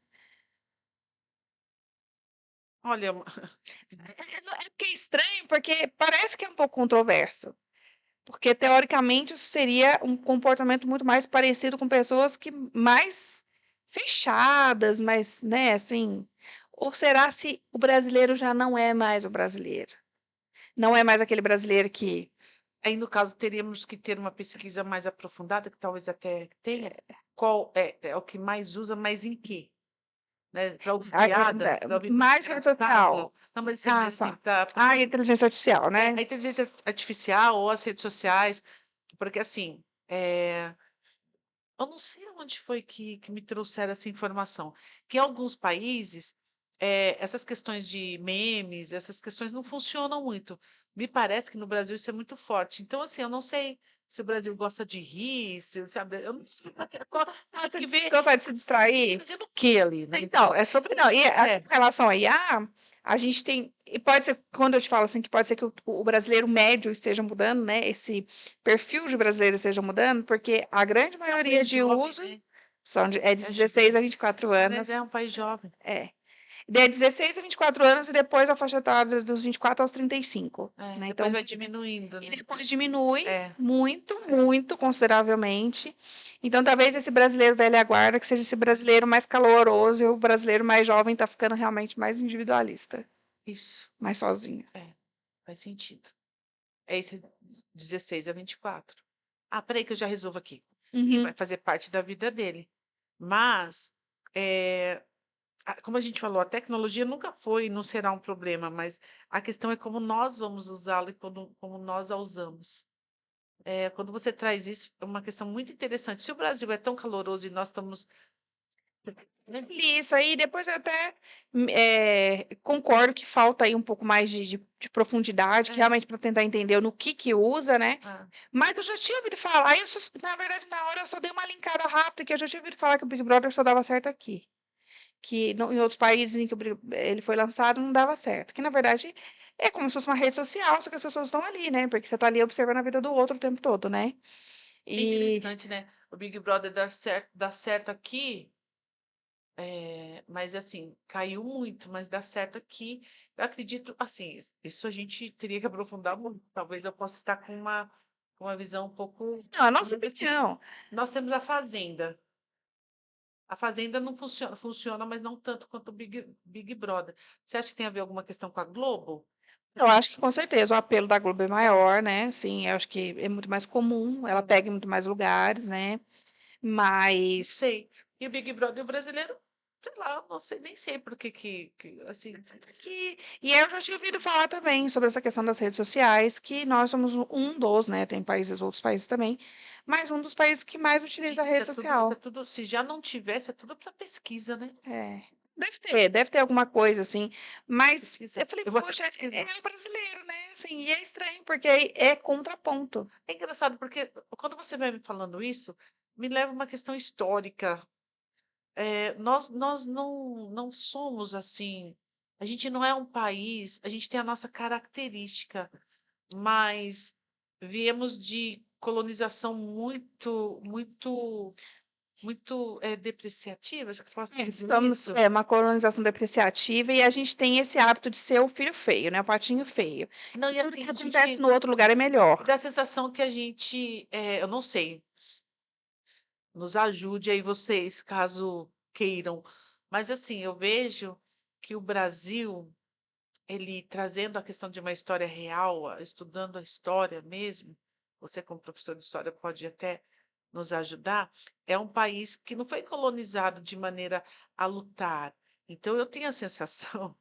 Olha, É porque é estranho, porque parece que é um pouco controverso. Porque, teoricamente, isso seria um comportamento muito mais parecido com pessoas que mais fechadas, mais, né, assim. Ou será se o brasileiro já não é mais o brasileiro? Não é mais aquele brasileiro que. aí no caso teríamos que ter uma pesquisa mais aprofundada, que talvez até tenha, qual é o que mais usa, mas em quê? Né? Para ouvir piada, para ouvir coisa Mais rede engraçada. social. Não, mas você vê Ah, assim, só. Ah, inteligência artificial, a né? inteligência artificial ou as redes sociais, porque assim, eu não sei onde foi que me trouxeram essa informação, que em alguns países, essas questões de memes, essas questões não funcionam muito. Me parece que no Brasil isso é muito forte. Então, assim, eu não sei se o Brasil gosta de rir, se, sabe, eu não sei. Tem Você que ver gosta de se distrair? fazendo o que ali, né? Então, é sobre não. E É, com relação a IA, a gente tem. E pode ser, quando eu te falo assim, que pode ser que o brasileiro médio esteja mudando, né? Esse perfil de brasileiro esteja mudando, porque a grande é um maioria país de jovem, uso né? é de É, 16 a 24 mas anos. é um país jovem. É. De 16 a 24 anos e depois a faixa etária dos 24 aos 35, né? Depois Então, vai diminuindo, e né? depois diminui É, muito, muito consideravelmente. Então, talvez esse brasileiro velha guarda que seja esse brasileiro mais caloroso e o brasileiro mais jovem está ficando realmente mais individualista, isso. mais sozinho. Faz sentido. É esse 16 a 24. Ah, peraí que eu já resolvo aqui. E vai Uhum. fazer parte da vida dele. Mas, é, como a gente falou, a tecnologia nunca foi e não será um problema, mas a questão é como nós vamos usá-la e como nós a usamos. Quando você traz isso, é uma questão muito interessante. Se o Brasil é tão caloroso e nós estamos. Isso aí, depois eu até concordo que falta aí um pouco mais de profundidade, que É, realmente para tentar entender no que usa, né? ah, Mas eu já tinha ouvido falar, aí na verdade, na hora eu só dei uma linkada rápida, que eu já tinha ouvido falar que o Big Brother só dava certo aqui. Que em outros países em que ele foi lançado não dava certo. Que na verdade é como se fosse uma rede social, só que as pessoas estão ali, né? Porque você está ali observando a vida do outro o tempo todo, né? é E interessante, né? O Big Brother dá certo aqui. Mas assim, caiu muito, mas dá certo aqui. Eu acredito, assim, isso a gente teria que aprofundar muito. Talvez eu possa estar com uma visão um pouco. não, a nossa Mas, assim, opinião. nós temos a Fazenda. A Fazenda não funciona, mas não tanto quanto o Big Brother. Você acha que tem a ver alguma questão com a Globo? Eu acho que com certeza o apelo da Globo é É, maior, né? Sim, eu acho que é muito mais comum, ela é, pega em muito mais lugares, né? não Mas sei. E o Big Brother brasileiro, sei lá, não sei, nem sei por que assim. e eu já tinha ouvido falar também sobre essa questão das redes sociais, que nós somos um dos, né? Tem países, outros países também, mas um dos países que mais utiliza a Gente, rede é social. tudo, se já não tivesse, é tudo para pesquisa, né? É. Deve ter alguma coisa assim, mas Pesquisa. eu falei, Eu vou até poxa, é pesquisar. o brasileiro, né? Assim, e é estranho, porque é contraponto. É engraçado, porque quando você vai me falando isso, me leva a uma questão histórica. Nós não somos assim. A gente não é um país, a gente tem a nossa característica, mas viemos de colonização muito, muito, muito depreciativa, se eu posso dizer Estamos, isso? é uma colonização depreciativa e a gente tem esse hábito de ser o filho feio, né? O patinho feio. Não, E e tudo assim, que a acontece gente no outro lugar é melhor. dá a sensação que a gente, eu não sei, nos ajude aí vocês, caso queiram. Mas assim, eu vejo que o Brasil, ele trazendo a questão de uma história real, estudando a história mesmo, você como professor de história pode até nos ajudar, é um país que não foi colonizado de maneira a lutar. Então eu tenho a sensação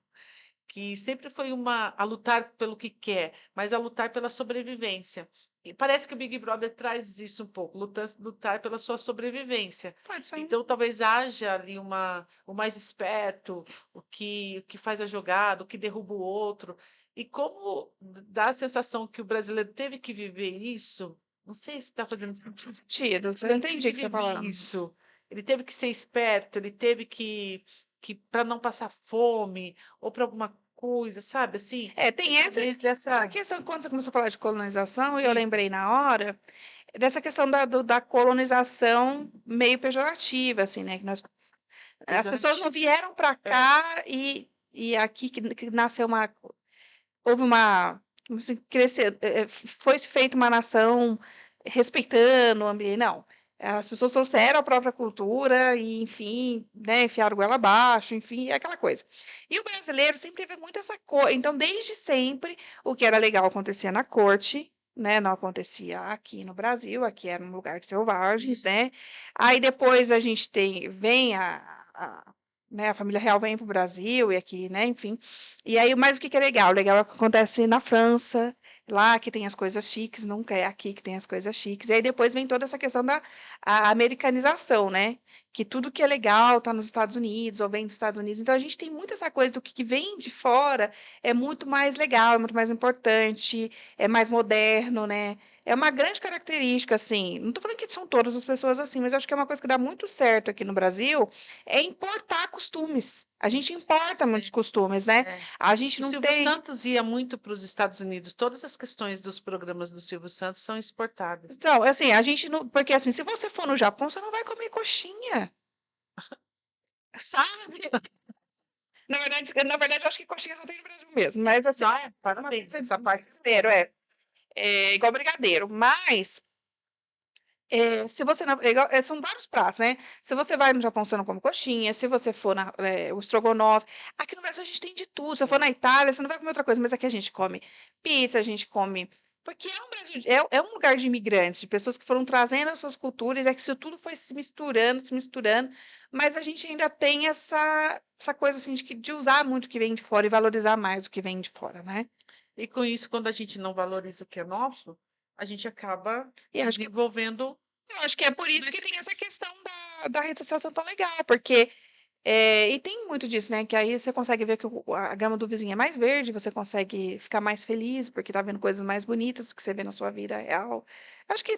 que sempre foi a lutar pelo que quer, mas a lutar pela sobrevivência. E parece que o Big Brother traz isso um pouco, lutar pela sua sobrevivência. Pode ser. Então, talvez haja ali o mais esperto, o que faz a jogada, o que derruba o outro. E como dá a sensação que o brasileiro teve que viver isso, não sei se está fazendo sentido. Sentido, eu Ele teve entendi o que que você está viver falando. isso, ele teve que ser esperto, ele teve que para não passar fome, ou para alguma coisa, sabe, assim? Tem essa Talvez a essa questão, quando você começou a falar de colonização, e eu isso, lembrei na hora, dessa questão da colonização meio pejorativa, assim, né? Que as pessoas não pejorativo. vieram para É, cá e aqui que nasceu houve uma, como assim, crescer, foi feita uma nação respeitando o ambiente, não. As pessoas trouxeram a própria cultura e, enfim, né, enfiaram goela abaixo, enfim, é aquela coisa. E o brasileiro sempre teve muito essa coisa. Então, desde sempre, o que era legal acontecia na corte, né, não acontecia aqui no Brasil, aqui era um lugar de selvagens, isso. né? Aí depois a gente vem né, a família real vem para o Brasil e aqui, né, enfim. E aí, mas o que que é legal? Legal é o que acontece na França, lá que tem as coisas chiques, nunca é aqui que tem as coisas chiques. E aí depois vem toda essa questão da a americanização, né? Que tudo que é legal está nos Estados Unidos ou vem dos Estados Unidos. Então a gente tem muito essa coisa do que vem de fora é muito mais legal, é muito mais importante, é mais moderno, né? É uma grande característica, assim. Não estou falando que são todas as pessoas assim, mas acho que é uma coisa que dá muito certo aqui no Brasil, é importar costumes. A gente Isso. importa muitos costumes, né? É. A gente O não Silvio tem. Santos ia muito para os Estados Unidos. Todas as questões dos programas do Silvio Santos são exportadas. Então, assim, a gente não. Porque, assim, se você for no Japão, você não vai comer coxinha, sabe? Na verdade, eu acho que coxinha só tem no Brasil mesmo, mas assim, Ah, uma parabéns, pizza essa parte brasileiro, é igual brigadeiro, mas se você não, são vários pratos, né? Se você vai no Japão, você não come coxinha. Se você for o estrogonofe, aqui no Brasil a gente tem de tudo. Se você for na Itália, você não vai comer outra coisa, mas aqui a gente come pizza, a gente come. Porque é um Brasil, é um lugar de imigrantes, de pessoas que foram trazendo as suas culturas, é que isso tudo foi se misturando, mas a gente ainda tem essa coisa assim de usar muito o que vem de fora e valorizar mais o que vem de fora, né? e com isso, quando a gente não valoriza o que é nosso, a gente acaba E acho que desenvolvendo Eu acho que é por isso que tem essa adoecimento. questão da rede social ser tão legal, porque e tem muito disso, né? Que aí você consegue ver que a grama do vizinho é mais verde, você consegue ficar mais feliz porque tá vendo coisas mais bonitas do que você vê na sua vida real. Acho que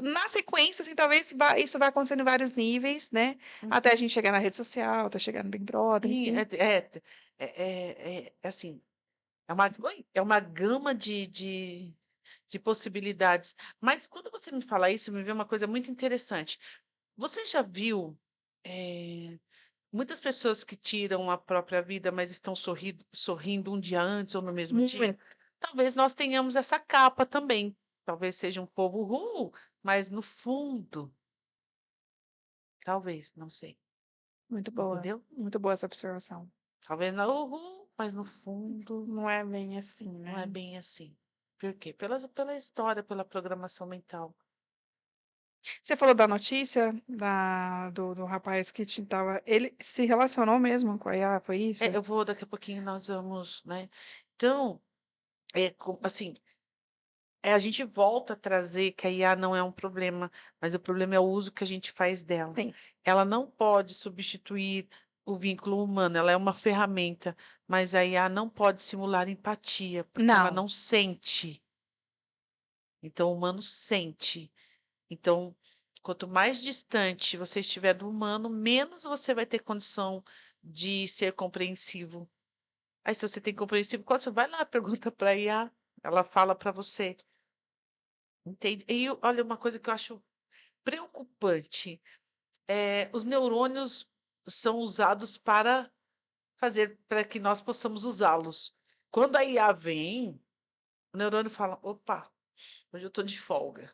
na sequência, assim, talvez isso vai acontecendo em vários níveis, né? Até a gente chegar na rede social, até chegar no Big Brother, Sim, enfim. assim, é uma gama de possibilidades. Mas quando você me fala isso, me vê uma coisa muito interessante. Você já viu, muitas pessoas que tiram a própria vida, mas estão sorrindo um dia antes ou no mesmo dia? Muito, Talvez nós tenhamos essa capa também. Talvez seja um povo mas no fundo, talvez, não sei. Entendeu? muito boa essa observação. Talvez na mas no fundo Não é bem assim, não é né? bem assim. Por quê? Pela história, pela programação mental. Você falou da notícia do rapaz que tava. Ele se relacionou mesmo com a IA, foi isso? Eu vou, daqui a pouquinho nós vamos, né? Então, assim, a gente volta a trazer que a IA não é um problema, mas o problema é o uso que a gente faz dela. Sim. Ela não pode substituir o vínculo humano, ela é uma ferramenta, mas a IA não pode simular empatia, porque ela Não. não sente. Então, o humano sente. Então, quanto mais distante você estiver do humano, menos você vai ter condição de ser compreensivo. Aí, se você tem compreensivo, qual você vai lá, pergunta para a IA, ela fala para você. Entende? E olha, uma coisa que eu acho preocupante os neurônios são usados para fazer para que nós possamos usá-los. Quando a IA vem, o neurônio fala: opa, hoje eu estou de folga.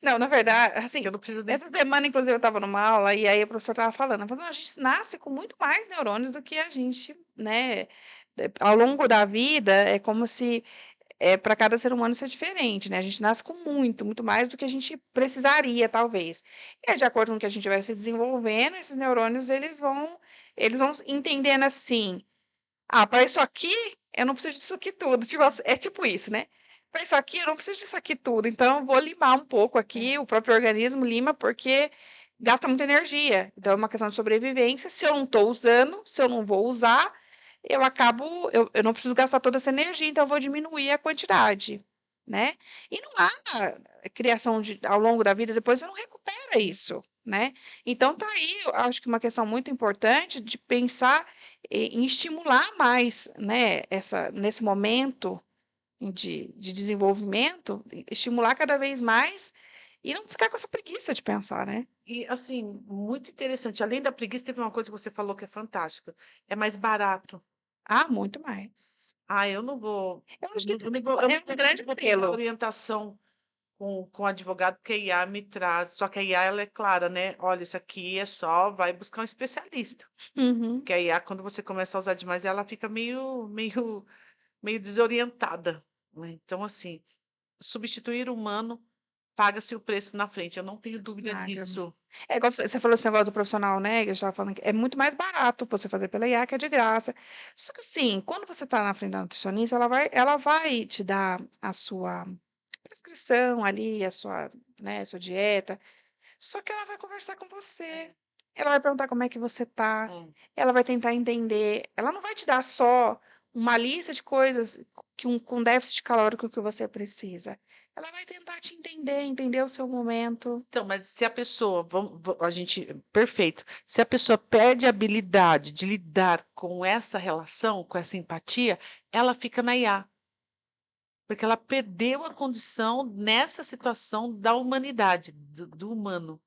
Não, na verdade, Que eu assim, não preciso nem. essa semana, inclusive, eu estava numa aula e aí o professor estava falando, falando, a gente nasce com muito mais neurônio do que a gente, né? Ao longo da vida, é como se para cada ser humano isso é diferente, né? A gente nasce com muito, muito mais do que a gente precisaria, talvez. E aí, de acordo com o que a gente vai se desenvolvendo, esses neurônios, eles vão entendendo assim, para isso aqui, eu não preciso disso aqui tudo. Tipo, é tipo isso, né? Para isso aqui, eu não preciso disso aqui tudo. Então, eu vou limar um pouco aqui, o próprio organismo lima, porque gasta muita energia. Então, é uma questão de sobrevivência. Se eu não estou usando, se eu não vou usar, eu acabo, eu não preciso gastar toda essa energia, então eu vou diminuir a quantidade, né? E não há criação ao longo da vida, depois você não recupera isso, né? Então, tá aí, eu acho que uma questão muito importante de pensar em estimular mais, né, nesse momento de desenvolvimento, estimular cada vez mais e não ficar com essa preguiça de pensar, né? E, assim, muito interessante. Além da preguiça, teve uma coisa que você falou que é fantástica. É mais barato. Muito mais. Eu não vou. Eu Eu acho que não, eu não vou, eu é não um grande vou pegar apelo. orientação com o advogado, porque a IA me traz. Só que a IA, ela é clara, né? Olha, isso aqui é só, vai buscar um especialista. Uhum. Porque a IA, quando você começa a usar demais, ela fica meio desorientada, né? Então, assim, substituir o humano, paga-se o preço na frente. Eu não tenho dúvida Paga. disso. É igual você falou esse negócio do profissional, né? Que eu estava falando que é muito mais barato você fazer pela IA, que é de graça. Só que assim, quando você está na frente da nutricionista, ela vai te dar a sua prescrição ali, a sua dieta. Só que ela vai conversar com você. Ela vai perguntar como é que você tá. É. Ela vai tentar entender. Ela não vai te dar só uma lista de coisas com déficit calórico que você precisa. Ela vai tentar te entender o seu momento. Então, mas se a pessoa, a gente, perfeito. Se a pessoa perde a habilidade de lidar com essa relação, com essa empatia, ela fica na IA, porque ela perdeu a condição nessa situação da humanidade, do humano.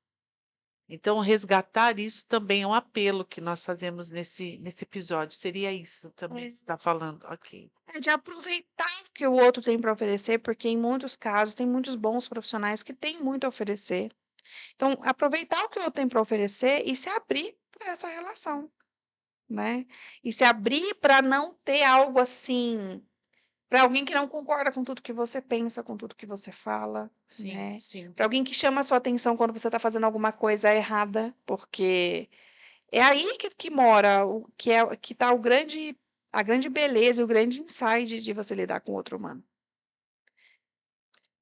Então, resgatar isso também é um apelo que nós fazemos nesse episódio. Seria isso também É. que você está falando? Ok. É de aproveitar o que o outro tem para oferecer, porque em muitos casos tem muitos bons profissionais que têm muito a oferecer. Então, aproveitar o que o outro tem para oferecer e se abrir para essa relação, né? E se abrir para não ter algo assim, para alguém que não concorda com tudo que você pensa, com tudo que você fala, Sim, né? sim. Para alguém que chama a sua atenção quando você está fazendo alguma coisa errada, porque é aí que mora o que tá a grande beleza e o grande insight de você lidar com outro humano.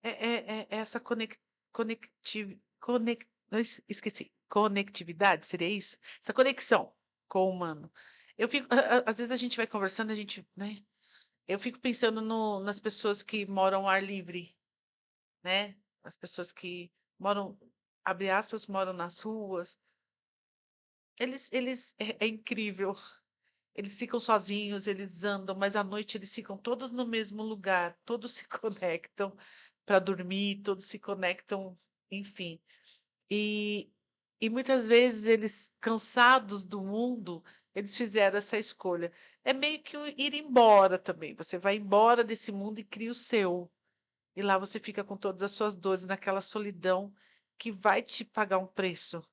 É essa esqueci. Conectividade, seria isso? Essa conexão com o humano. Eu fico, às vezes a gente vai conversando, a gente, né? Eu fico pensando nas pessoas que moram ao ar livre, né? As pessoas que moram, abre aspas, moram nas ruas. É incrível. Eles ficam sozinhos, eles andam, mas à noite eles ficam todos no mesmo lugar, todos se conectam para dormir, todos se conectam, enfim. E, e muitas vezes eles, cansados do mundo, eles fizeram essa escolha. É meio que ir embora também. Você vai embora desse mundo e cria o seu. E lá você fica com todas as suas dores, naquela solidão que vai te pagar um preço.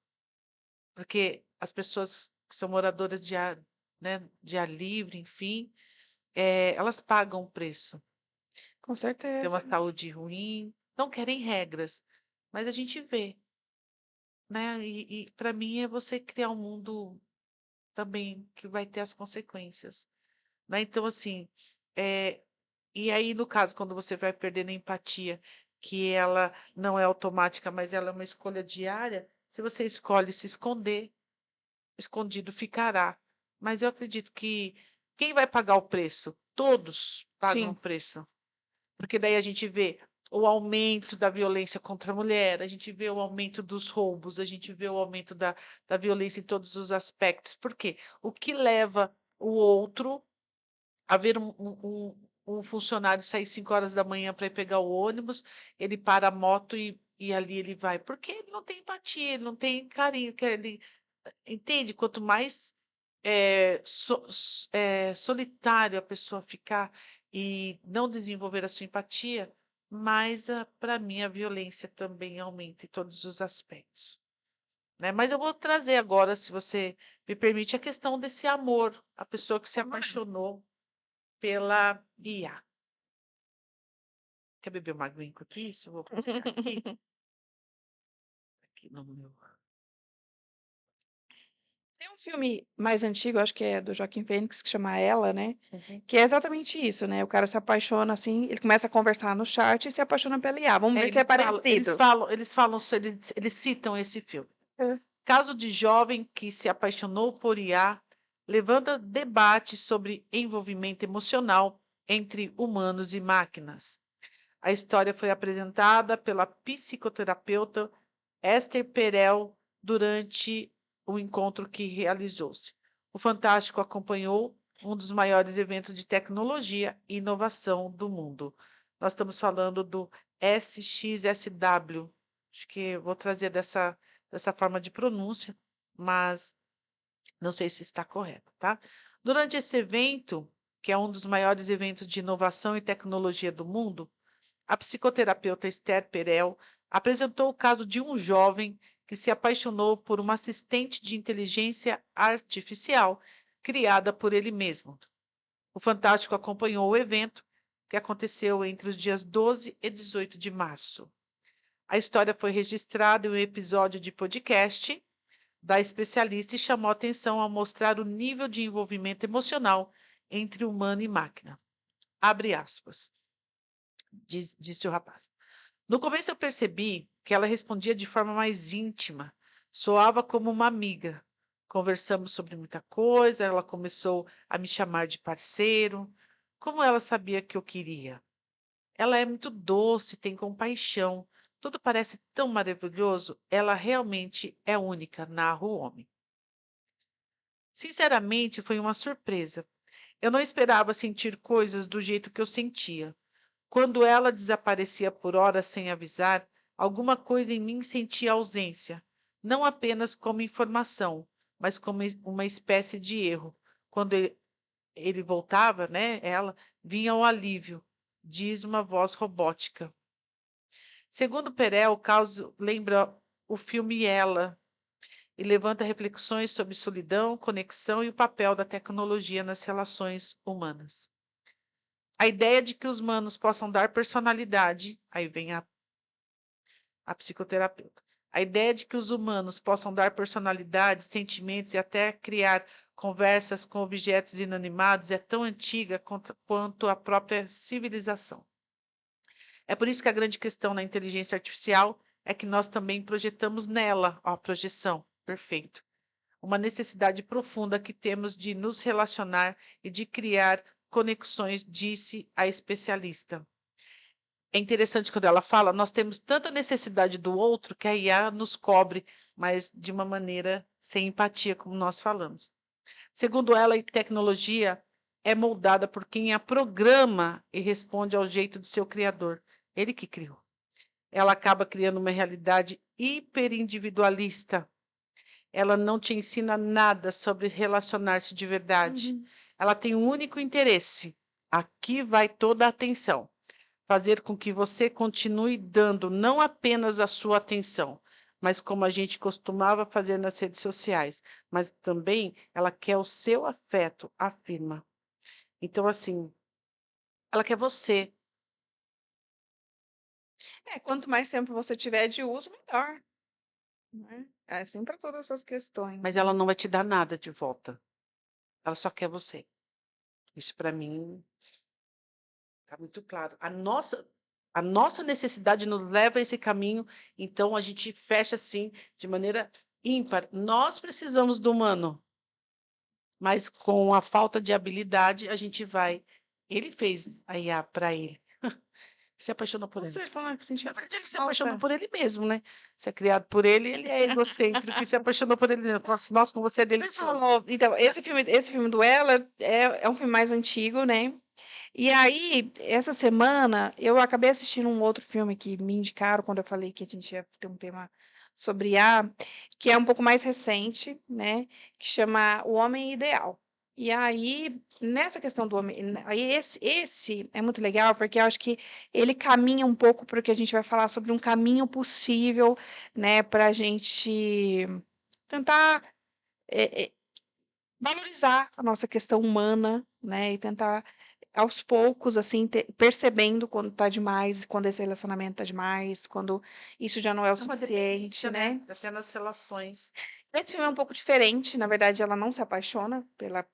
Porque as pessoas que são moradoras de ar, né, de ar livre, enfim, elas pagam o preço. Com Têm certeza. uma saúde ruim, não querem regras, mas a gente vê, né? E para mim é você criar um mundo também que vai ter as consequências, né? Então, assim, é, e aí, no caso, quando você vai perdendo a empatia, que ela não é automática, mas ela é uma escolha diária, se você escolhe se esconder, escondido ficará. Mas eu acredito que quem vai pagar o preço? Todos pagam o Sim, preço. Porque daí a gente vê o aumento da violência contra a mulher, a gente vê o aumento dos roubos, a gente vê o aumento da violência em todos os aspectos. Por quê? O que leva o outro a ver um funcionário sair 5 horas da manhã para ir pegar o ônibus, ele para a moto e ali ele vai? Porque ele não tem empatia, ele não tem carinho, que ele entende? Quanto mais solitário a pessoa ficar e não desenvolver a sua empatia, mais para mim a violência também aumenta em todos os aspectos. Né? Mas eu vou trazer agora, se você me permite, a questão desse amor, a pessoa que se apaixonou pela IA. Quer beber uma aguinha enquanto isso? Eu vou buscar aqui, aqui no meu. tem um filme mais antigo, acho que é do Joaquin Phoenix, que chama Ela, né? Uhum. Que é exatamente isso, né? O cara se apaixona assim, ele começa a conversar no chat e se apaixona pela IA. Vamos ver se é parecido. Eles citam esse filme. É. Caso de jovem que se apaixonou por IA, levanta debate sobre envolvimento emocional entre humanos e máquinas. A história foi apresentada pela psicoterapeuta Esther Perel durante o encontro que realizou-se. O Fantástico acompanhou um dos maiores eventos de tecnologia e inovação do mundo. Nós estamos falando do SXSW. Acho que eu vou trazer dessa forma de pronúncia, mas não sei se está correto, tá? Durante esse evento, que é um dos maiores eventos de inovação e tecnologia do mundo, a psicoterapeuta Esther Perel apresentou o caso de um jovem que se apaixonou por uma assistente de inteligência artificial criada por ele mesmo. O Fantástico acompanhou o evento, que aconteceu entre os dias 12 e 18 de março. A história foi registrada em um episódio de podcast da especialista e chamou atenção ao mostrar o nível de envolvimento emocional entre humano e máquina. Abre aspas, disse o rapaz. No começo eu percebi que ela respondia de forma mais íntima, soava como uma amiga. Conversamos sobre muita coisa, ela começou a me chamar de parceiro. Como ela sabia que eu queria? Ela é muito doce, tem compaixão. Tudo parece tão maravilhoso. Ela realmente é única, narra o homem. Sinceramente, foi uma surpresa. Eu não esperava sentir coisas do jeito que eu sentia. Quando ela desaparecia por horas sem avisar, alguma coisa em mim sentia ausência. não apenas como informação, mas como uma espécie de erro. Quando ele voltava, né, ela vinha ao alívio, diz uma voz robótica. Segundo Perel, o caso lembra o filme Ela e levanta reflexões sobre solidão, conexão e o papel da tecnologia nas relações humanas. A ideia de que os humanos possam dar personalidade, aí vem a psicoterapeuta. A ideia de que os humanos possam dar personalidade, sentimentos e até criar conversas com objetos inanimados é tão antiga quanto a própria civilização. É por isso que a grande questão na inteligência artificial é que nós também projetamos nela, ó, a projeção, perfeito, uma necessidade profunda que temos de nos relacionar e de criar conexões, disse a especialista. É interessante quando ela fala, nós temos tanta necessidade do outro que a IA nos cobre, mas de uma maneira sem empatia, como nós falamos. Segundo ela, a tecnologia é moldada por quem a programa e responde ao jeito do seu criador, ele que criou. Ela acaba criando uma realidade hiperindividualista. Ela não te ensina nada sobre relacionar-se de verdade. Ela tem um único interesse. Aqui vai toda a atenção. Fazer com que você continue dando não apenas a sua atenção, mas como a gente costumava fazer nas redes sociais, mas também ela quer o seu afeto, afirma. Então, assim, ela quer você, Quanto mais tempo você tiver de uso, melhor, né? É assim para todas essas questões, mas né? ela não vai te dar nada de volta. Ela só quer você. Isso para mim está muito claro. A nossa necessidade nos leva a esse caminho, então a gente fecha assim de maneira ímpar. Nós precisamos do humano, mas com a falta de habilidade a gente vai. Ele fez a IA para ele. Se apaixonou por ele. Você falou que sentia Na verdade, ele se apaixonou falta. por ele mesmo, né? Você é criado por ele, ele é egocêntrico e se apaixonou por ele mesmo. Nossa, como você é Você delicioso. falou, então, esse filme do Ela é um filme mais antigo, né? E aí, essa semana, eu acabei assistindo um outro filme que me indicaram quando eu falei que a gente ia ter um tema sobre IA, que é um pouco mais recente, né? Que chama O Homem Ideal. E aí, nessa questão do homem, aí esse é muito legal porque eu acho que ele caminha um pouco para o que a gente vai falar sobre um caminho possível, né, para a gente tentar é, é, valorizar a nossa questão humana, né, e tentar aos poucos, assim, percebendo quando tá demais, quando esse relacionamento tá demais, quando isso já não é o É uma suficiente, dependência, né? né? Até nas relações. Esse filme é um pouco diferente, na verdade, ela não se apaixona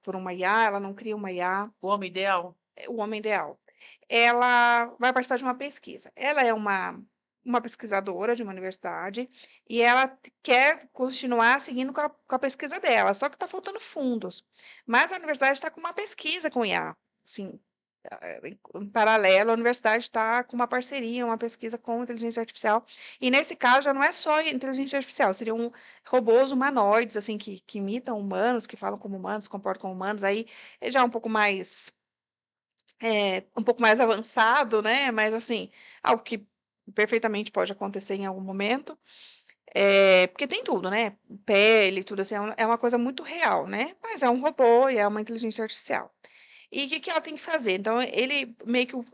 por uma IA, ela não cria uma IA, O homem ideal. o homem ideal. Ela vai participar de uma pesquisa. Ela é uma pesquisadora de uma universidade e ela quer continuar seguindo com a pesquisa dela, só que está faltando fundos. Mas a universidade está com uma pesquisa com IA, sim. Em paralelo, a universidade está com uma parceria, uma pesquisa com inteligência artificial. E nesse caso já não é só inteligência artificial, seriam robôs humanoides, assim, que imitam humanos, que falam como humanos, se comportam como humanos. Aí já é um pouco mais avançado, né? Mas assim, algo que perfeitamente pode acontecer em algum momento. Porque tem tudo, né? Pele, tudo assim, é uma coisa muito real, né? Mas é um robô e é uma inteligência artificial. E o que que ela tem que fazer? Então, ele meio que o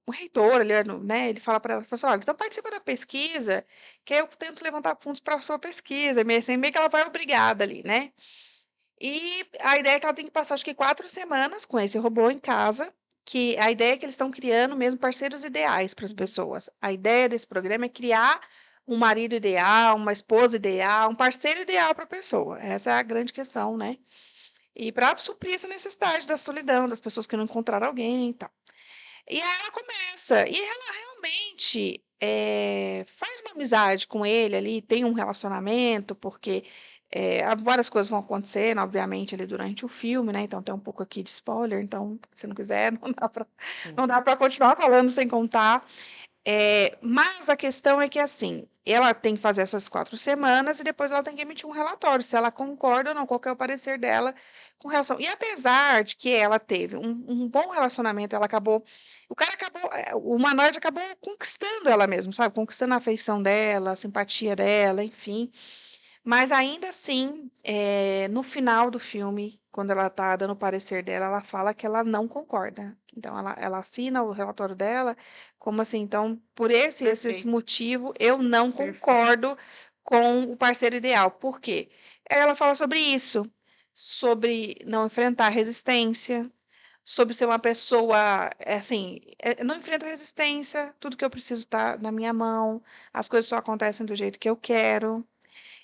reitor, ele, né, ele fala para ela, fala assim, olha, então participa da pesquisa, que aí eu tento levantar fundos para a sua pesquisa, meio assim, meio que ela vai obrigada ali, né? E a ideia é que ela tem que passar, acho que 4 semanas com esse robô em casa, que a ideia é que eles estão criando mesmo parceiros ideais para as pessoas. A ideia desse programa é criar um marido ideal, uma esposa ideal, um parceiro ideal para a pessoa. Essa é a grande questão, né? E para suprir essa necessidade da solidão, das pessoas que não encontraram alguém e tal. E aí ela começa, e ela realmente faz uma amizade com ele ali, tem um relacionamento, porque várias coisas vão acontecendo, obviamente, ali durante o filme, né? Então tem um pouco aqui de spoiler, então, se não quiser, não dá para continuar falando sem contar. Mas a questão é que, assim, ela tem que fazer essas 4 semanas e depois ela tem que emitir um relatório, se ela concorda ou não, qual que é o parecer dela com relação. E apesar de que ela teve um bom relacionamento, ela acabou. O cara acabou. O Manord acabou conquistando ela mesmo, sabe? Conquistando a afeição dela, a simpatia dela, enfim. Mas ainda assim, no final do filme, quando ela está dando o parecer dela, ela fala que ela não concorda. Então, ela assina o relatório dela, como assim? Então, por esse Perfeito, motivo, eu não perfeito. concordo com o parceiro ideal. Por quê? Ela fala sobre isso, sobre não enfrentar resistência, sobre ser uma pessoa, assim, não enfrento resistência, tudo que eu preciso está na minha mão, as coisas só acontecem do jeito que eu quero.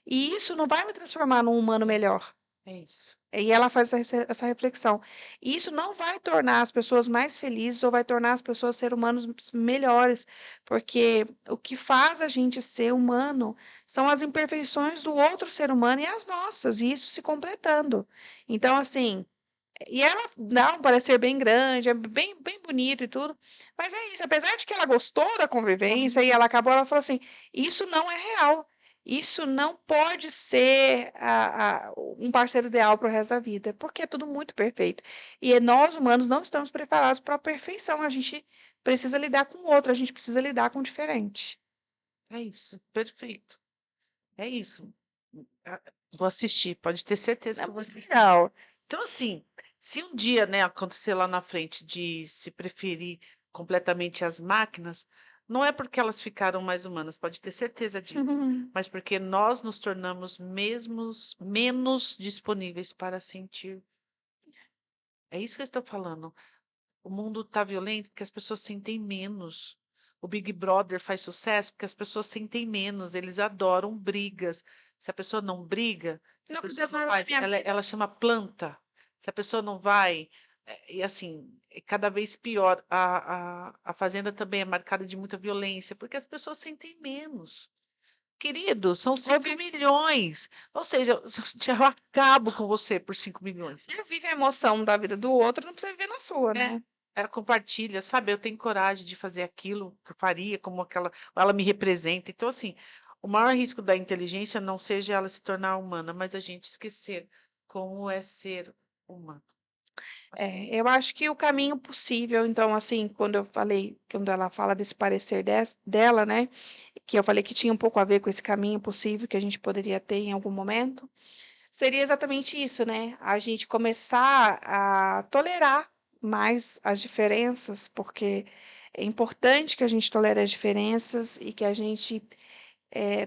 E isso não vai me transformar num humano melhor. É isso. E ela faz essa reflexão. E isso não vai tornar as pessoas mais felizes ou vai tornar as pessoas ser humanos melhores, porque o que faz a gente ser humano são as imperfeições do outro ser humano e as nossas, e isso se completando. Então, assim, e ela dá um parecer bem grande, é bem, bem bonito e tudo, mas é isso, apesar de que ela gostou da convivência e ela acabou, ela falou assim, isso não é real, isso não pode ser um parceiro ideal para o resto da vida, porque é tudo muito perfeito. E nós, humanos, não estamos preparados para a perfeição, a gente precisa lidar com o outro, a gente precisa lidar com o diferente. É isso, perfeito. É isso. Ah, vou assistir, pode ter certeza É que eu vou muito assistir. legal. Então, assim, se um dia, né, acontecer lá na frente de se preferir completamente as máquinas, não é porque elas ficaram mais humanas, pode ter certeza disso, mas porque nós nos tornamos mesmos menos disponíveis para sentir. É isso que eu estou falando. O mundo está violento porque as pessoas sentem menos. O Big Brother faz sucesso porque as pessoas sentem menos, eles adoram brigas. Se a pessoa não briga, se a Não pessoa acontece não nada na faz, minha vida. ela chama planta. Se a pessoa não vai, e assim, é cada vez pior. A Fazenda também é marcada de muita violência, porque as pessoas sentem menos. Querido, são Eu 5 vivo, milhões. Ou seja, eu acabo com você por 5 milhões. eu vivo a emoção da vida do outro, não precisa viver na sua, É, né? ela compartilha, sabe? Eu tenho coragem de fazer aquilo que eu faria, como aquela, ela me representa. Então, assim, o maior risco da inteligência não seja ela se tornar humana, mas a gente esquecer como é ser humano. Acho que Eu acho que o caminho possível, então, assim, quando ela fala desse parecer dela, né, que eu falei que tinha um pouco a ver com esse caminho possível que a gente poderia ter em algum momento, seria exatamente isso, né? A gente começar a tolerar mais as diferenças, porque é importante que a gente tolere as diferenças e que a gente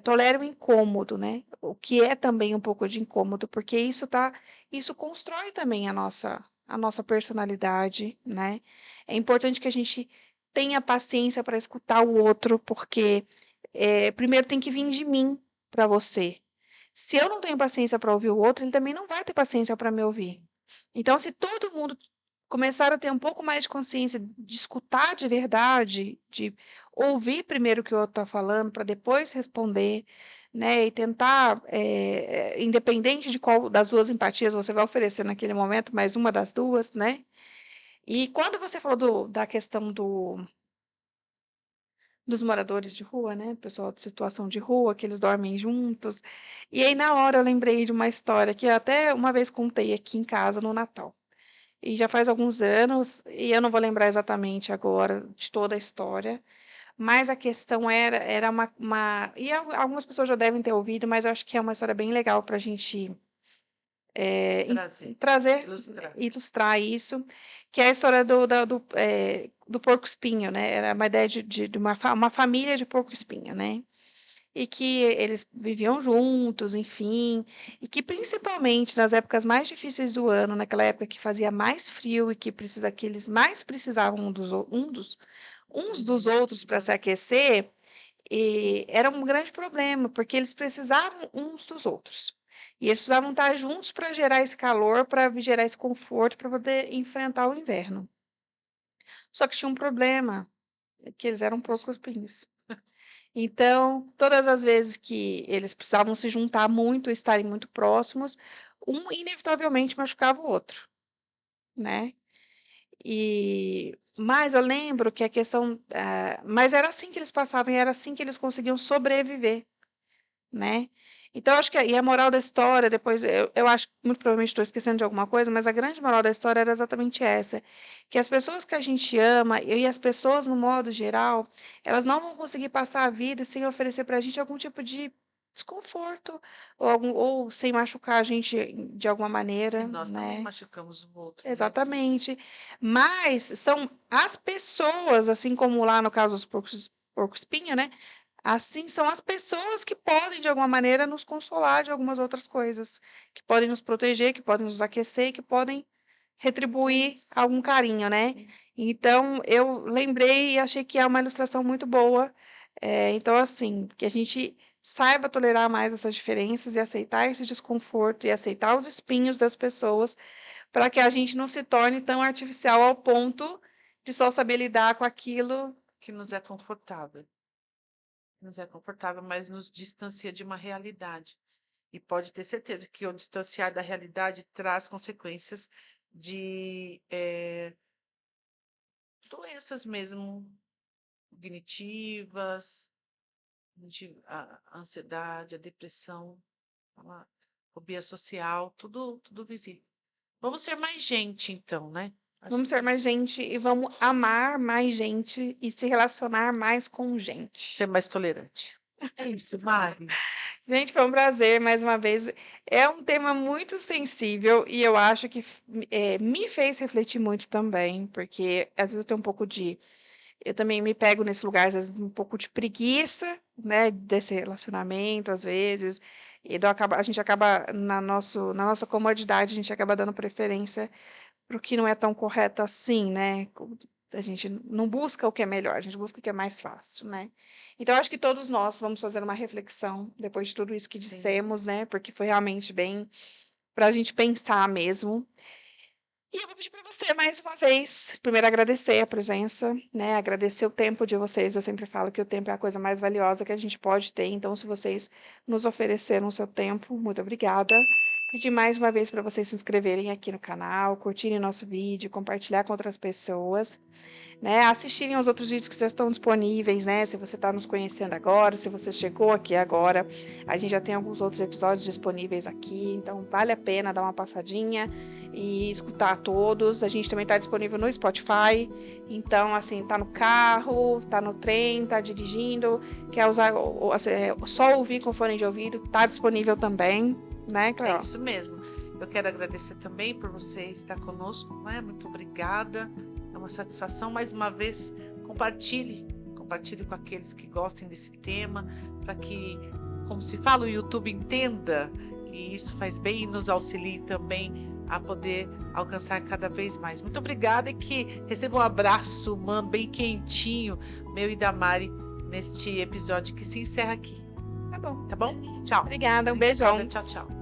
tolere o incômodo, né? O que é também um pouco de incômodo, porque isso constrói também a nossa personalidade, né? É importante que a gente tenha paciência para escutar o outro, porque primeiro tem que vir de mim para você. Se eu não tenho paciência para ouvir o outro, ele também não vai ter paciência para me ouvir. Então, se todo mundo começar a ter um pouco mais de consciência de escutar de verdade, de ouvir primeiro o que o outro está falando, para depois responder, né? E tentar, independente de qual das duas empatias você vai oferecer naquele momento, mais uma das duas, né? E quando você falou da questão dos moradores de rua, né? Pessoal de situação de rua, que eles dormem juntos. E aí, na hora, eu lembrei de uma história que eu até uma vez contei aqui em casa no Natal. E já faz alguns anos, e eu não vou lembrar exatamente agora de toda a história, mas a questão era e algumas pessoas já devem ter ouvido, mas eu acho que é uma história bem legal para a gente trazer, trazer, ilustrar. ilustrar isso, que é a história do porco-espinho, né? Era uma ideia de uma família de porco-espinho, né? E que eles viviam juntos, enfim, e que principalmente nas épocas mais difíceis do ano, naquela época que fazia mais frio e que eles mais precisavam uns dos outros para se aquecer, e era um grande problema, porque eles precisavam uns dos outros. E eles precisavam estar juntos para gerar esse calor, para gerar esse conforto, para poder enfrentar o inverno. Só que tinha um problema, que eles eram porcos-espinhos. Então, todas as vezes que eles precisavam se juntar muito, estarem muito próximos, um inevitavelmente machucava o outro, né? E Mas eu lembro que a questão... mas era assim que eles passavam e era assim que eles conseguiam sobreviver, né? Então, acho que e a moral da história, depois, eu acho que muito provavelmente estou esquecendo de alguma coisa, mas a grande moral da história era exatamente essa, que as pessoas que a gente ama e as pessoas, no modo geral, elas não vão conseguir passar a vida sem oferecer para a gente algum tipo de desconforto, ou sem machucar a gente de alguma E maneira, nós também né? machucamos o outro, né? Exatamente. Mas são as pessoas, assim como lá no caso dos porco-espinho, né? Assim são as pessoas que podem, de alguma maneira, nos consolar de algumas outras coisas, que podem nos proteger, que podem nos aquecer, que podem retribuir Isso. algum carinho, né? Sim. Então, eu lembrei e achei que é uma ilustração muito boa. Então, assim, que a gente saiba tolerar mais essas diferenças e aceitar esse desconforto e aceitar os espinhos das pessoas, para que a gente não se torne tão artificial ao ponto de só saber lidar com aquilo. Que nos é confortável. Nos é confortável, mas nos distancia de uma realidade. E pode ter certeza que o distanciar da realidade traz consequências de doenças mesmo cognitivas, a ansiedade, a depressão, a fobia social, tudo visível. Vamos ser mais gente, então, né? Acho Vamos que é ser mais isso. gente e vamos amar mais gente e se relacionar mais com gente. Ser mais tolerante. É isso, Mari. Gente, foi um prazer mais uma vez. É um tema muito sensível e eu acho que me fez refletir muito também, porque às vezes eu tenho um pouco de. Eu também me pego nesse lugar, às vezes, um pouco de preguiça, né, desse relacionamento, às vezes, e a gente acaba, na nossa comodidade, a gente acaba dando preferência para o que não é tão correto assim, né? A gente não busca o que é melhor, a gente busca o que é mais fácil, né? Então, eu acho que todos nós vamos fazer uma reflexão depois de tudo isso que Sim. dissemos, né? Porque foi realmente bem para a gente pensar mesmo. E eu vou pedir para você, mais uma vez, primeiro agradecer a presença, né? Agradecer o tempo de vocês. Eu sempre falo que o tempo é a coisa mais valiosa que a gente pode ter. Então, se vocês nos ofereceram o seu tempo, muito obrigada. Pedir mais uma vez para vocês se inscreverem aqui no canal, curtirem nosso vídeo, compartilhar com outras pessoas, né? Assistirem aos outros vídeos que já estão disponíveis, né? Se você está nos conhecendo agora, se você chegou aqui agora, a gente já tem alguns outros episódios disponíveis aqui, então vale a pena dar uma passadinha e escutar todos. A gente também está disponível no Spotify, então assim, tá no carro, tá no trem, tá dirigindo, quer usar só ouvir com fone de ouvido, tá disponível também, né, Cléo? É isso mesmo. Eu quero agradecer também por você estar conosco, né? Muito obrigada. É uma satisfação. Mais uma vez, compartilhe com aqueles que gostem desse tema, para que, como se fala, o YouTube entenda que isso faz bem e nos auxilie também a poder alcançar cada vez mais. Muito obrigada e que receba um abraço humano bem quentinho, meu e da Mari, neste episódio que se encerra aqui. Tá bom. Tá bom? Tchau. Obrigada, um beijão. Tchau, tchau.